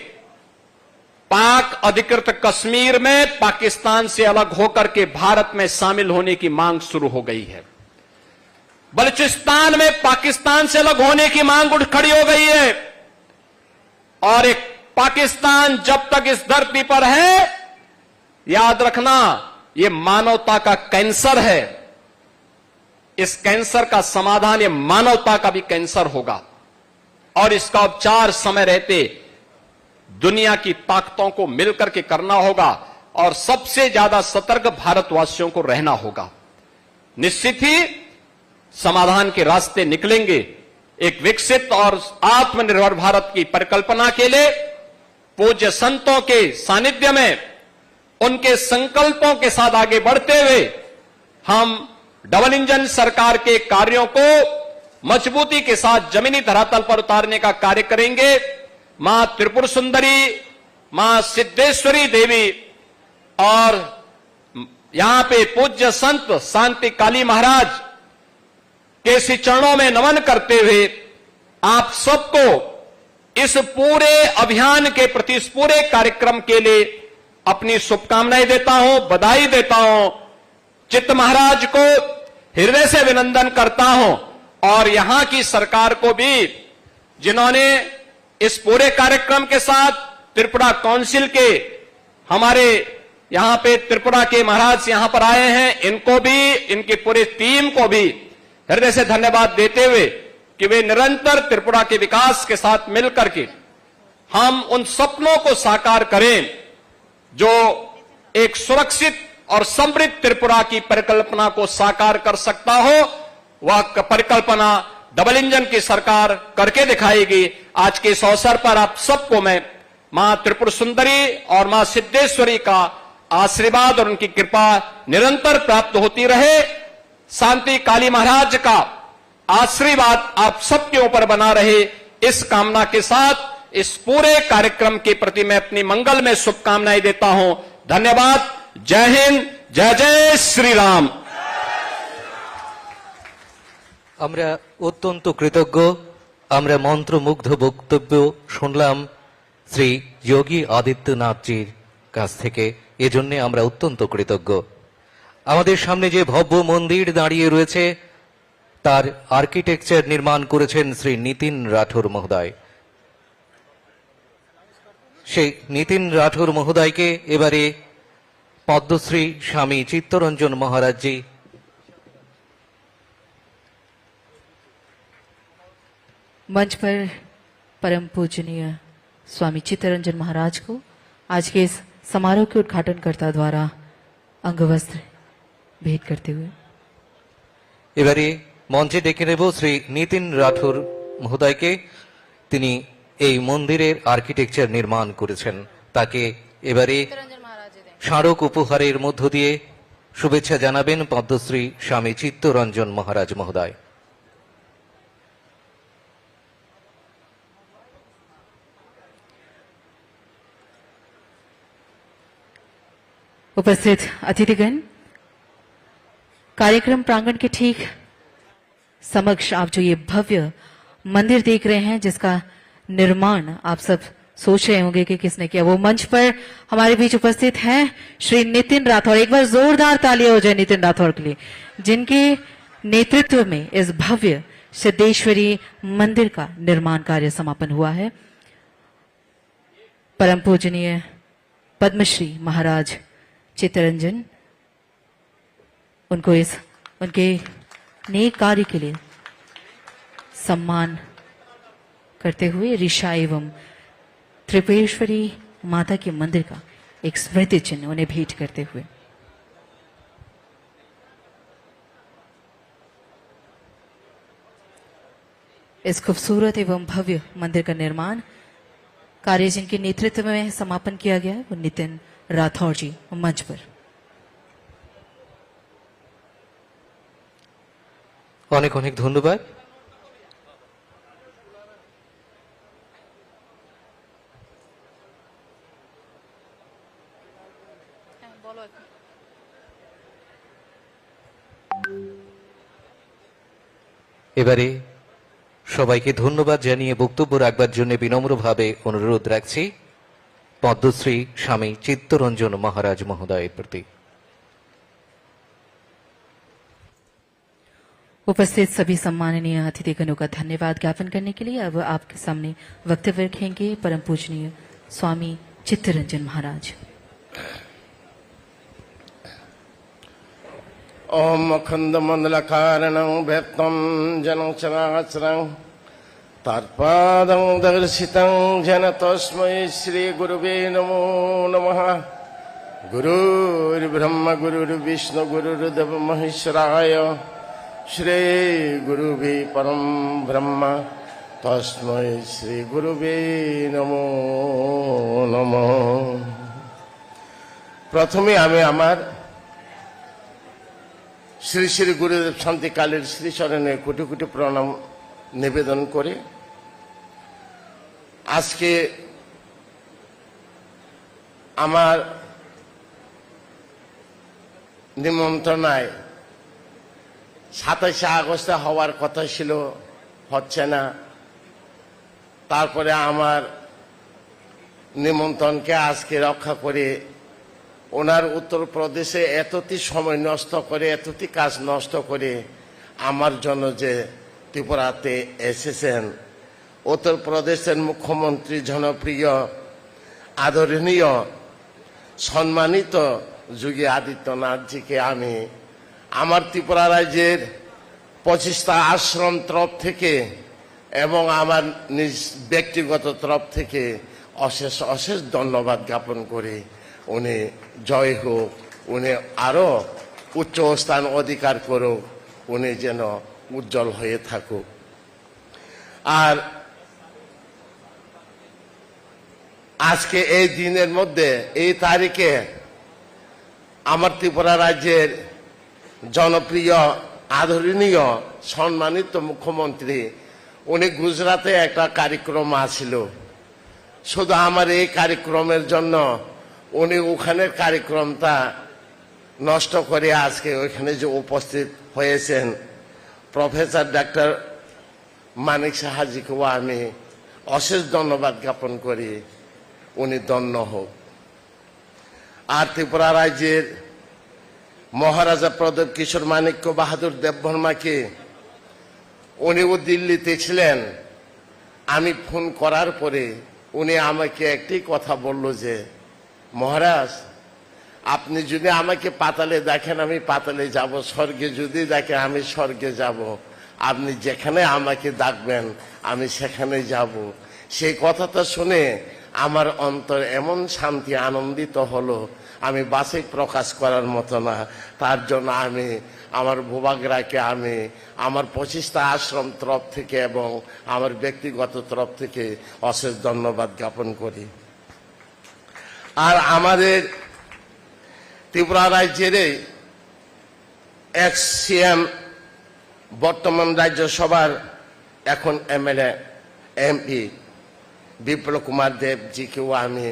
पाक अधिकृत कश्मीर में पाकिस्तान से अलग होकर के भारत में शामिल होने की मांग शुरू हो गई है। बलूचिस्तान में पाकिस्तान से अलग होने की मांग उठ खड़ी हो गई है। और एक पाकिस्तान जब तक इस धरती पर है, याद रखना, यह मानवता का कैंसर है। इस कैंसर का समाधान ये मानवता का भी कैंसर होगा और इसका उपचार समय रहते दुनिया की ताकतों को मिलकर के करना होगा और सबसे ज्यादा सतर्क भारतवासियों को रहना होगा। निश्चित ही समाधान के रास्ते निकलेंगे। एक विकसित और आत्मनिर्भर भारत की परिकल्पना के लिए पूज्य संतों के सानिध्य में उनके संकल्पों के साथ आगे बढ़ते हुए हम डबल इंजन सरकार के कार्यों को मजबूती के साथ जमीनी धरातल पर उतारने का कार्य करेंगे। मां त्रिपुर सुंदरी, मां सिद्धेश्वरी देवी और यहां पे पूज्य संत शांति काली महाराज के श्री चरणों में नमन करते हुए आप सबको इस पूरे अभियान के प्रति, इस पूरे कार्यक्रम के लिए अपनी शुभकामनाएं देता हूं, बधाई देता हूं। चित्त महाराज को हृदय से अभिनंदन करता हूं और यहां की सरकार को भी, जिन्होंने इस पूरे कार्यक्रम के साथ त्रिपुरा काउंसिल के हमारे यहां पे त्रिपुरा के महाराज यहां पर आए हैं, इनको भी, इनकी पूरी टीम को भी हृदय से धन्यवाद देते हुए कि वे निरंतर त्रिपुरा के विकास के साथ मिलकर के हम उन सपनों को साकार करें जो एक सुरक्षित और समृद्ध त्रिपुरा की परिकल्पना को साकार कर सकता हो। वह परिकल्पना डबल इंजन की सरकार करके दिखाएगी। आज के इस अवसर पर आप सबको मैं मां त्रिपुर सुंदरी और मां सिद्धेश्वरी का आशीर्वाद और उनकी कृपा निरंतर प्राप्त होती रहे। शांति काली महाराज का आशीर्वाद आप सबके ऊपर बना रहे, इस कामना के साथ इस पूरे कार्यक्रम के प्रति मैं अपनी मंगल में शुभकामनाएं देता हूं। धन्यवाद। जय हिंद, जय जय श्री राम। আমরা অত্যন্ত কৃতজ্ঞ। আমরা মন্ত্রমুগ্ধ বক্তব্য শুনলাম শ্রী যোগী আদিত্যনাথজির কাছ থেকে, এজন্য আমরা অত্যন্ত কৃতজ্ঞ। আমাদের সামনে যে ভব্য মন্দির দাঁড়িয়ে রয়েছে তার আর্কিটেকচার নির্মাণ করেছেন শ্রী নিতিন রাঠোর মহোদয়। সেই নিতিন রাঠোর মহোদয়কে এবারে পদ্মশ্রী স্বামী চিত্তরঞ্জন महाराज जी मंच पर परम पूजनीय स्वामी चित्तरंजन महाराज को आज के इस समारोह के उद्घाटनकर्ता द्वारा अंगवस्त्र भेंट करते हुए এবারে মঞ্চে ডেকে নেব শ্রী নিতিন রাঠোর মহোদয়কে। তিনি এই মন্দিরের আর্কিটেকচার নির্মাণ করেছেন। তাকে এবারে স্মারক উপহারের মধ্য দিয়ে শুভেচ্ছা জানাবেন পদ্মশ্রী স্বামী চিত্তরঞ্জন মহারাজ মহোদয়। उपस्थित अतिथिगण, कार्यक्रम प्रांगण के ठीक समक्ष आप जो ये भव्य मंदिर देख रहे हैं जिसका निर्माण आप सब सोच रहे होंगे कि किसने किया, वो मंच पर हमारे बीच उपस्थित हैं श्री नितिन राठौर। एक बार जोरदार तालियां हो जाए नितिन राठौर के लिए, जिनके नेतृत्व में इस भव्य सिद्धेश्वरी मंदिर का निर्माण कार्य समापन हुआ है। परम पूजनीय पद्मश्री महाराज चित्तरंजन, उनको इस उनके नेक कार्य के लिए सम्मान करते हुए ऋषा एवं त्रिपुरेश्वरी माता के मंदिर का एक स्मृति चिन्ह उन्हें भेंट करते हुए इस खूबसूरत एवं भव्य मंदिर का निर्माण कार्य जिनके नेतृत्व में समापन किया गया है वो नितिन राठौर जी मंच पर। অনেক অনেক ধন্যবাদ। এবারে সবাইকে ধন্যবাদ জানিয়ে বক্তব্য রাখবার জন্য বিনম্রভাবে অনুরোধ রাখছি পদ্মশ্রী স্বামী চিত্তরঞ্জন মহারাজ মহোদয়ের প্রতি। उपस्थित सभी सम्माननीय अतिथिगणों का धन्यवाद ज्ञापन करने के लिए अब आपके सामने वक्तव्य रखेंगे परम पूजनीय स्वामी चित्तरंजन महाराज। ओम अखंड मंडलकारणं व्यक्तं जनं चराचरं तत्पादं दर्शितं जन तस्मै श्री गुरुवे नमो नमः। गुरुर्ब्रह्म गुरुर्विष्णु गुरुर्देव महेश्वराय श्री गुरुवे परम ब्रह्म तस्मै श्री गुरुवे नमो नमः। प्रथमे आमी आमार श्री श्री गुरुदेव शांतिकालेर श्री चरणे कोटि कोटि प्रणाम निवेदन करे आज के आमार निमंत्रणाय 27 আগস্টে হওয়ার কথা ছিল, হচ্ছে না। তারপরে আমার নিমন্ত্রণকে আজকে রক্ষা করে ওনার উত্তরপ্রদেশে এতটি সময় নষ্ট করে, এতটি কাজ নষ্ট করে আমার জন্য যে ত্রিপুরাতে এসেছেন, উত্তরপ্রদেশের মুখ্যমন্ত্রী জনপ্রিয় আদরণীয় সম্মানিত যোগী আদিত্যনাথজিকে আমি আমার ত্রিপুরা রাজ্যের 25টা আশ্রম তরফ থেকে এবং আমার নিজ ব্যক্তিগত তরফ থেকে অশেষ অশেষ ধন্যবাদ জ্ঞাপন করি। উনি জয় হোক, উনি আরো উচ্চ স্থান অধিকার করুক, উনি যেন উজ্জ্বল হয়ে থাকুক। আর আজকে এই দিনের মধ্যে, এই তারিখে আমার ত্রিপুরা রাজ্যের জনপ্রিয় আদরণীয় সম্মানিত মুখ্যমন্ত্রী উনি গুজরাটে একটা কার্যক্রম আছিল। শুধু আমার এই কার্যক্রমের জন্য উনি ওখানের কার্যক্রমটা নষ্ট করে আজকে ওইখানে যে উপস্থিত হয়েছেন প্রফেসর ডাক্তার মানিক সাহাজিকেও আমি অশেষ ধন্যবাদ জ্ঞাপন করি। উনি ধন্য হোক। আর ত্রিপুরা রাজ্যের মহারাজা প্রদীপ কিশোর মানিক্য বাহাদুর দেববর্মাকে, উনিও দিল্লিতে ছিলেন। আমি ফোন করার পরে উনি আমাকে একটি কথা বলল যে মহারাজ, আপনি যদি আমাকে পাতালে দেখেন আমি পাতালে যাব, স্বর্গে যদি দেখেন আমি স্বর্গে যাব, আপনি যেখানে আমাকে ডাকবেন আমি সেখানে যাব। সেই কথাটা শুনে আমার অন্তর এমন শান্তি আনন্দিত হলো, আমি বাসে প্রকাশ করার মতো না। তার জন্য আমি আমার ভূভাগরাকে আমি আমার 25টা আশ্রম তরফ থেকে এবং আমার ব্যক্তিগত তরফ থেকে অশেষ ধন্যবাদ জ্ঞাপন করি। আর আমাদের ত্রিপুরা রাজ্যের এক্স সিএম, বর্তমান রাজ্যসভার এখন এমএলএ এমপি বিপ্লব কুমার দেবজিকেও আমি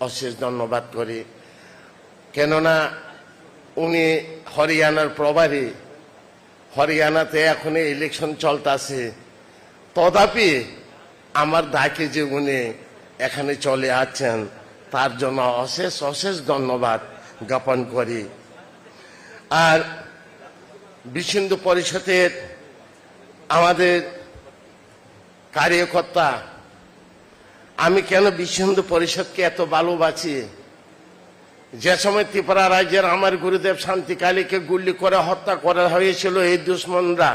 অশেষ ধন্যবাদ করি। কেননা উনি হরিয়ানার প্রভারী, হরিয়ানাতে এখন ইলেকশন চলতেছে, তথাপি আমার ডাকে যে উনি এখানে চলে আসছেন তার জন্য অশেষ অশেষ ধন্যবাদ জ্ঞাপন করি। আর বিশ্ব হিন্দু পরিষদের আমাদের কার্যকর্তা, আমি কেন বিশ্ব হিন্দু পরিষদকে এত ভালোবাসি, যে সময় ত্রিপুরা রাজ্যের আমার গুরুদেব শান্তিকালীকে গুলি করে হত্যা করা হয়েছিল এই দুশ্মনরা,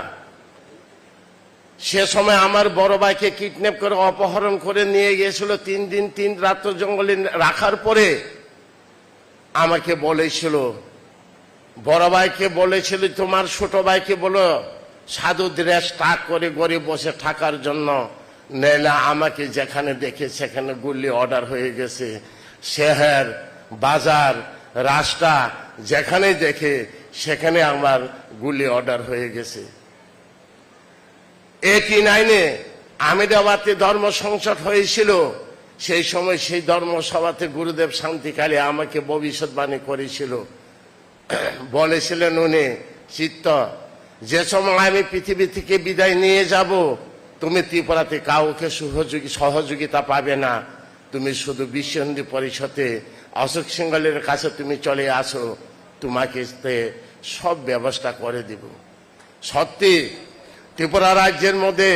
সে সময় আমার বড় ভাইকে কিডন্যাপ করে অপহরণ করে নিয়ে গিয়েছিল। 3 দিন 3 রাত জঙ্গলে রাখার পরে আমাকে বলেছিল, বড় ভাইকে বলেছিল তোমার ছোট ভাইকে বলো সাধু ড্রেস টাক করে গরিব বসে থাকার জন্য, নইলে আমাকে যেখানে দেখে সেখানে গুলি অর্ডার হয়ে গেছে। শহর বাজার রাস্তা যেখানে দেখে সেখানে আমার গুলি অর্ডার হয়ে গেছে। 89-এ আহমেদাবাদে ধর্ম সংসদ হয়েছিল। সেই সময় সেই ধর্মসভাতে গুরুদেব শান্তিকালী আমাকে ভবিষ্যৎবাণী করেছিল, বলেছিলেন উনি, চিত্ত, যে সময় আমি পৃথিবী থেকে বিদায় নিয়ে যাব, তুমি ত্রিপুরাতে কাউকে সহযোগিতা পাবে না, তুমি শুধু বিশ্ব হিন্দু পরিষদে অশোক সিংহলের কাছে তুমি চলে আসো, তোমাকে সব ব্যবস্থা করে দিব। সত্যি ত্রিপুরা রাজ্যের মধ্যে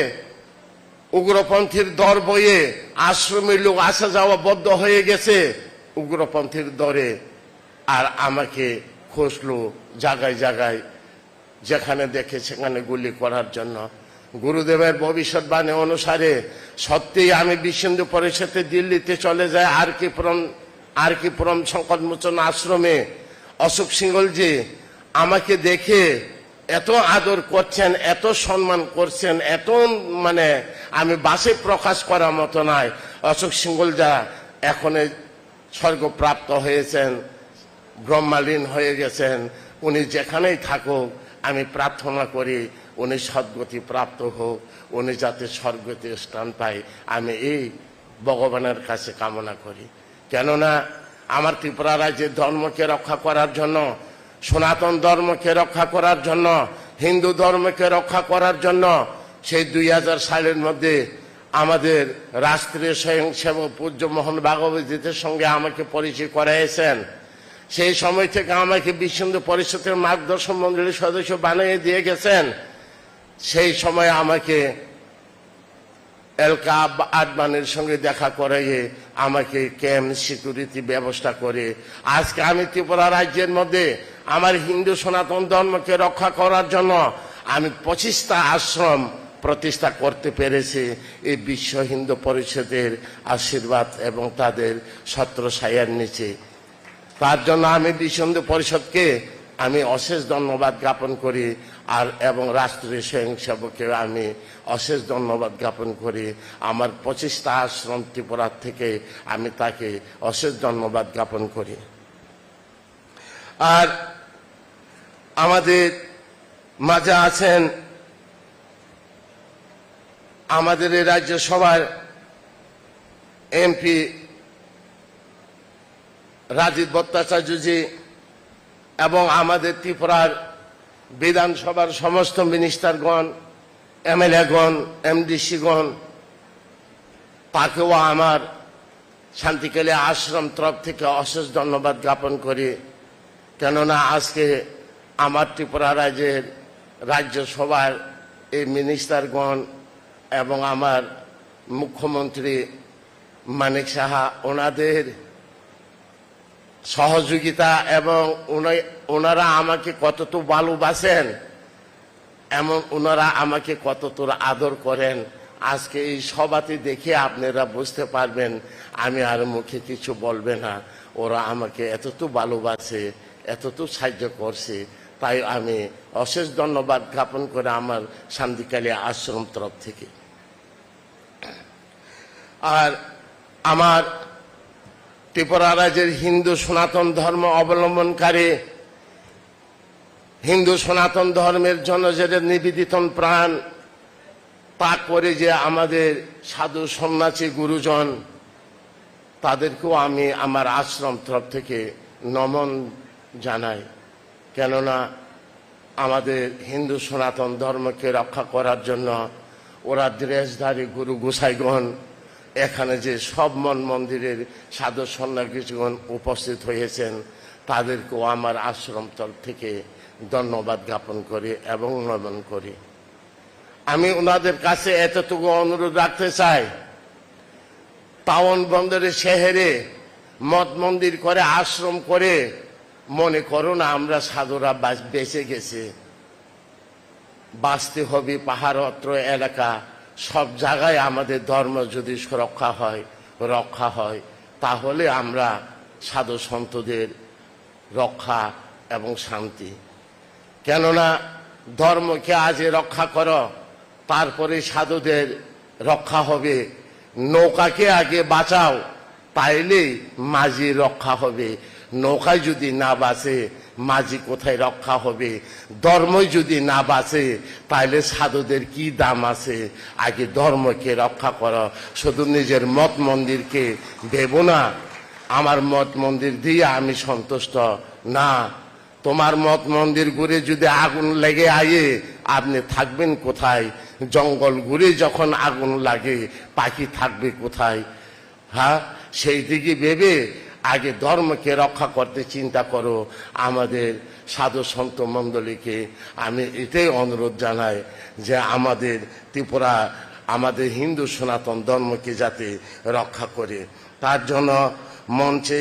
উগ্রপন্থীর দর বয়ে আশ্রমের লোক আসা যাওয়া বদ্ধ হয়ে গেছে উগ্রপন্থীর দরে, আর আমাকে খুঁজলো জায়গায় জায়গায়, যেখানে দেখে সেখানে গুলি করার জন্য। গুরুদেবের ভবিষ্যৎবাণী অনুসারে সত্যিই আমি বিশ্ব হিন্দু পরিষদে দিল্লিতে চলে যাই আর কি পুরম সংকটমোচন আশ্রমে। অশোক সিংহলজি আমাকে দেখে এত আদর করছেন, এত সম্মান করছেন, এত মানে আমি বাসে প্রকাশ করার মতো নয়। অশোক সিংহলজা এখন স্বর্গপ্রাপ্ত হয়েছেন, ব্রহ্মালীন হয়ে গেছেন। উনি যেখানেই থাকুক আমি প্রার্থনা করি উনি সদ্গতি প্রাপ্ত হোক, উনি যাতে স্বর্গতে স্থান পায়, আমি এই ভগবানের কাছে কামনা করি। কেননা আমার ত্রিপুরা রাজ্যের ধর্মকে রক্ষা করার জন্য, সনাতন ধর্মকে রক্ষা করার জন্য, হিন্দু ধর্মকে রক্ষা করার জন্য সেই 2000 সালের মধ্যে আমাদের রাষ্ট্রীয় স্বয়ংসেবক পূজ্য মোহন ভাগবতীদের সঙ্গে আমাকে পরিচয় করাইছেন। সেই সময় থেকে আমাকে বিশ্ব হিন্দু পরিষদের মার্গদর্শন মন্ডলীর সদস্য বানিয়ে দিয়ে গেছেন। সেই সময় আমাকে এলকা আদমানের সঙ্গে দেখা করাইয়ে আমাকে ক্যাম্প সিকিউরিটি ব্যবস্থা করে আজকে আমি ত্রিপুরা রাজ্যের মধ্যে আমার হিন্দু সনাতন ধর্মকে রক্ষা করার জন্য আমি 25টা আশ্রম প্রতিষ্ঠা করতে পেরেছি এই বিশ্ব হিন্দু পরিষদের আশীর্বাদ এবং তাদের ছত্রছায়ার নিচে। তার জন্য আমি বিশ্ব হিন্দু পরিষদকে আমি অশেষ ধন্যবাদ জ্ঞাপন করি, আর এবং রাষ্ট্রীয় স্বয়ংসেবককে আমি অশেষ ধন্যবাদ জ্ঞাপন করি। আমার 25টা আশ্রম ত্রিপুরা থেকে আমি তাকে অশেষ ধন্যবাদ জ্ঞাপন করি। আর আমাদের মাঝে আছেন আমাদের এই রাজ্যসভার এমপি রাজীব ভট্টাচার্যজি এবং আমাদের ত্রিপুরার বিধানসভার সমস্ত মিনিস্টারগণ, এমএলএগণ, এমডিসিগণ, তাকেও আমার শান্তিকালী আশ্রম তরফ থেকে অশেষ ধন্যবাদ জ্ঞাপন করি। কেননা আজকে আমার ত্রিপুরা রাজ্যের রাজ্যসভার এই মিনিস্টারগণ এবং আমার মুখ্যমন্ত্রী মানিক সাহা, ওনাদের সহযোগিতা এবং ওনারা আমাকে কতটুকু ভালোবাসেন এমন ওনারা আমাকে কতটুকু আদর করেন, আজকে এই সভাতে দেখে আপনারা বুঝতে পারবেন। আমি আর মুখে কিছু বলবে না, ওরা আমাকে এতটুকু ভালোবাসে, এতটুকু সাহায্য করছে, তাই আমি অশেষ ধন্যবাদ জ্ঞাপন করে আমার শান্তিকালী আশ্রম তরফ থেকে। আর আমার ত্রিপুরা রাজ্যের হিন্দু সনাতন ধর্ম অবলম্বনকারী, হিন্দু সনাতন ধর্মের জন্য যে নিবেদিত প্রাণ তা করে যে আমাদের সাধু সন্ন্যাসী গুরুজন, তাদেরকেও আমি আমার আশ্রম তরফ থেকে নমন জানাই। কেননা আমাদের হিন্দু সনাতন ধর্মকে রক্ষা করার জন্য ওরা ড্রেসধারী গুরু গোসাইগণ এখানে যে সব মন মন্দিরের সাধু সন্ন্যাসীগণ উপস্থিত হয়েছেন, তাদেরকেও আমার আশ্রম তরফ থেকে ধন্যবাদ জ্ঞাপন করি এবং নমন করি। আমি ওনাদের কাছে এতটুকু অনুরোধ রাখতে চাই, টাউন বন্দরের শহরে মঠ মন্দির করে আশ্রম করে মনে করো না আমরা সাধুরা বেঁচে গেছে। বাঁচতে হবে পাহাড়ত্র এলাকা, সব জায়গায় আমাদের ধর্ম যদি রক্ষা হয় তাহলে আমরা সাধু সন্তদের রক্ষা এবং শান্তি। কেননা ধর্মকে আজ রক্ষা করো, তারপরে সাধুদের রক্ষা হবে। নৌকাকে আগে বাঁচাও, তাইলেই মাঝি রক্ষা হবে। নৌকায় যদি না বাঁচে মাঝি কোথায় রক্ষা হবে? ধর্মই যদি না বাঁচে তাহলে সাধুদের কি দাম আছে? আগে ধর্মকে রক্ষা করো, শুধু নিজের মত মন্দিরকে ভেবো না আমার মত মন্দির দিয়ে আমি সন্তুষ্ট না। তোমার মত মন্দির ঘুরে যদি আগুন লেগে আয়ে আপনি থাকবেন কোথায়? জঙ্গল ঘুরে যখন আগুন লাগে পাখি থাকবে কোথায়? হ্যাঁ, সেই দিকে ভেবে আগে ধর্মকে রক্ষা করতে চিন্তা করো। আমাদের সাধু সন্ত মণ্ডলীকে আমি এটাই অনুরোধ জানাই যে আমাদের ত্রিপুরা আমাদের হিন্দু সনাতন ধর্মকে যাতে রক্ষা করে। তার জন্য মঞ্চে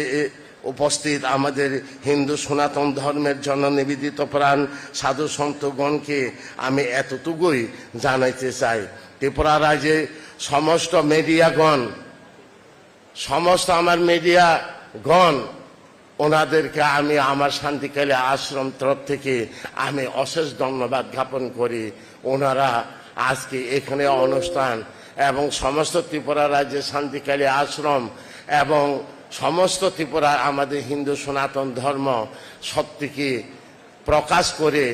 উপস্থিত আমাদের হিন্দু সনাতন ধর্মের জন্য নিবেদিত প্রাণ সাধু সন্তগণকে আমি এতটুকুই জানাইতে চাই, ত্রিপুরা রাজ্যে সমস্ত মিডিয়াগণ, সমস্ত আমার মিডিয়াগণ, ওনাদেরকে আমি আমার শান্তিকালী আশ্রম তরফ থেকে আমি অশেষ ধন্যবাদ জ্ঞাপন করি। ওনারা আজকে এখানে অনুষ্ঠান এবং সমস্ত ত্রিপুরা রাজ্যের শান্তিকালী আশ্রম এবং সমস্ত ত্রিপুরা আমাদের হিন্দু সনাতন ধর্ম সত্যকে প্রকাশ করে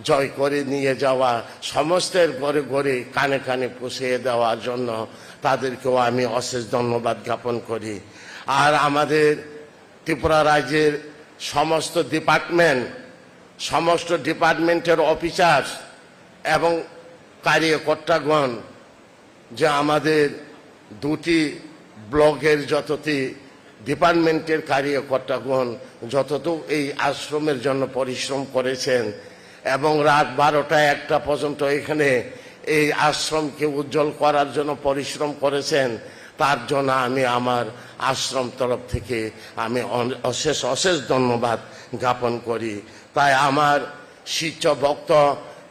জয় করে নিয়ে যাওয়া, সমস্তের ঘরে ঘরে কানে কানে পৌঁছিয়ে দেওয়ার জন্য তাদেরকেও আমি অশেষ ধন্যবাদ জ্ঞাপন করি। আর আমাদের ত্রিপুরা রাজ্যের সমস্ত ডিপার্টমেন্টের অফিসার এবং কার্যকর্তাগণ, যে আমাদের দুটি ব্লকের যতটি ডিপার্টমেন্টের কার্যকর্তাগণ যতটুকু এই আশ্রমের জন্য পরিশ্রম করেছেন এবং রাত 12টা-1টা পর্যন্ত এখানে এই আশ্রমকে উজ্জ্বল করার জন্য পরিশ্রম করেছেন, তার জন্য আমি আমার আশ্রম তরফ থেকে আমি অশেষ অশেষ ধন্যবাদ জ্ঞাপন করি। তাই আমার শিষ্য ভক্ত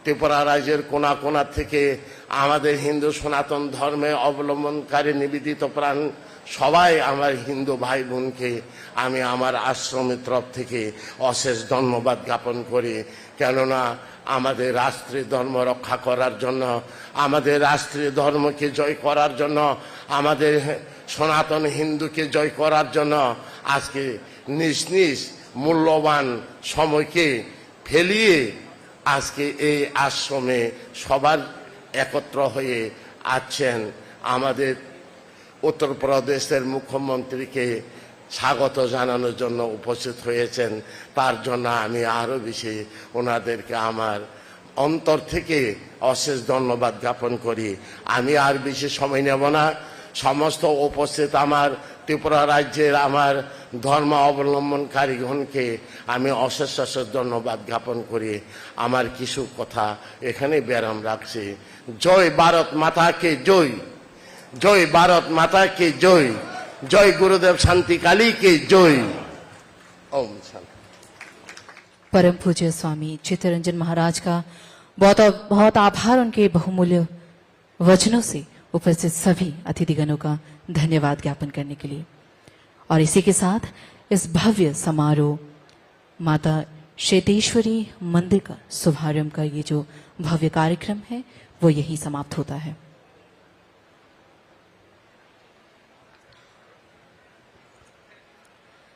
ত্রিপুরা রাজ্যের কোনা কোনা থেকে আমাদের হিন্দু সনাতন ধর্মে অবলম্বনকারী নিবেদিত প্রাণ সবাই আমার হিন্দু ভাই বোনকে আমি আমার আশ্রমের তরফ থেকে অশেষ ধন্যবাদ জ্ঞাপন করি। কেননা আমাদের রাষ্ট্রীয় ধর্ম রক্ষা করার জন্য, আমাদের রাষ্ট্রীয় ধর্মকে জয় করার জন্য, আমাদের সনাতন হিন্দুকে জয় করার জন্য আজকে নিজ নিজ মূল্যবান সময়কে ফেলিয়ে আজকে এই আশ্রমে সবার একত্র হয়ে আছেন। আমাদের উত্তরপ্রদেশের মুখ্যমন্ত্রীকে স্বাগত জানানোর জন্য উপস্থিত হয়েছেন, তার জন্য আমি আরো বেশি ওনাদেরকে আমার অন্তর থেকে অশেষ ধন্যবাদ জ্ঞাপন করি। আমি আর বেশি সময় নেব না। সমস্ত উপস্থিত আমার ত্রিপুরা রাজ্যের আমার ধর্ম অবলম্বনকারীগণকে আমি অশেষ অশেষ ধন্যবাদ জ্ঞাপন করি। আমার কিছু কথা এখানে বিরাম রাখছি। জয় ভারত মাতা কে জয়, জয় ভারত মাতা কে জয়, जय गुरुदेव शांति काली के जय। ओम शांति। परम पूज्य स्वामी चित्तरंजन महाराज का बहुत आभार, उनके बहुमूल्य वचनों से उपस्थित सभी अतिथिगणों का धन्यवाद ज्ञापन करने के लिए। और इसी के साथ इस भव्य समारोह माता श्वेतेश्वरी मंदिर का शुभारंभ का ये जो भव्य कार्यक्रम है वो यही समाप्त होता है।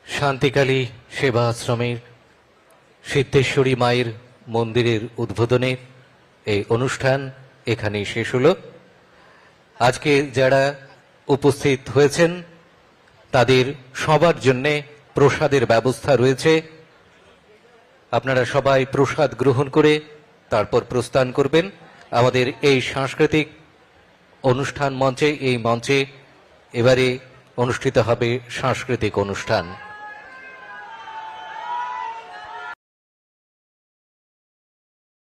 শান্তিকালী সেবা আশ্রমের সিদ্ধেশ্বরী মায়ের মন্দিরের উদ্বোধনের এই অনুষ্ঠান এখানেই শেষ হলো। আজকে যারা উপস্থিত হয়েছেন তাদের সবার জন্য প্রসাদের ব্যবস্থা রয়েছে। আপনারা সবাই প্রসাদ গ্রহণ করে তারপর প্রস্থান করবেন। আমাদের এই সাংস্কৃতিক অনুষ্ঠান মঞ্চে, এই মঞ্চে এবারে অনুষ্ঠিত হবে সাংস্কৃতিক অনুষ্ঠান।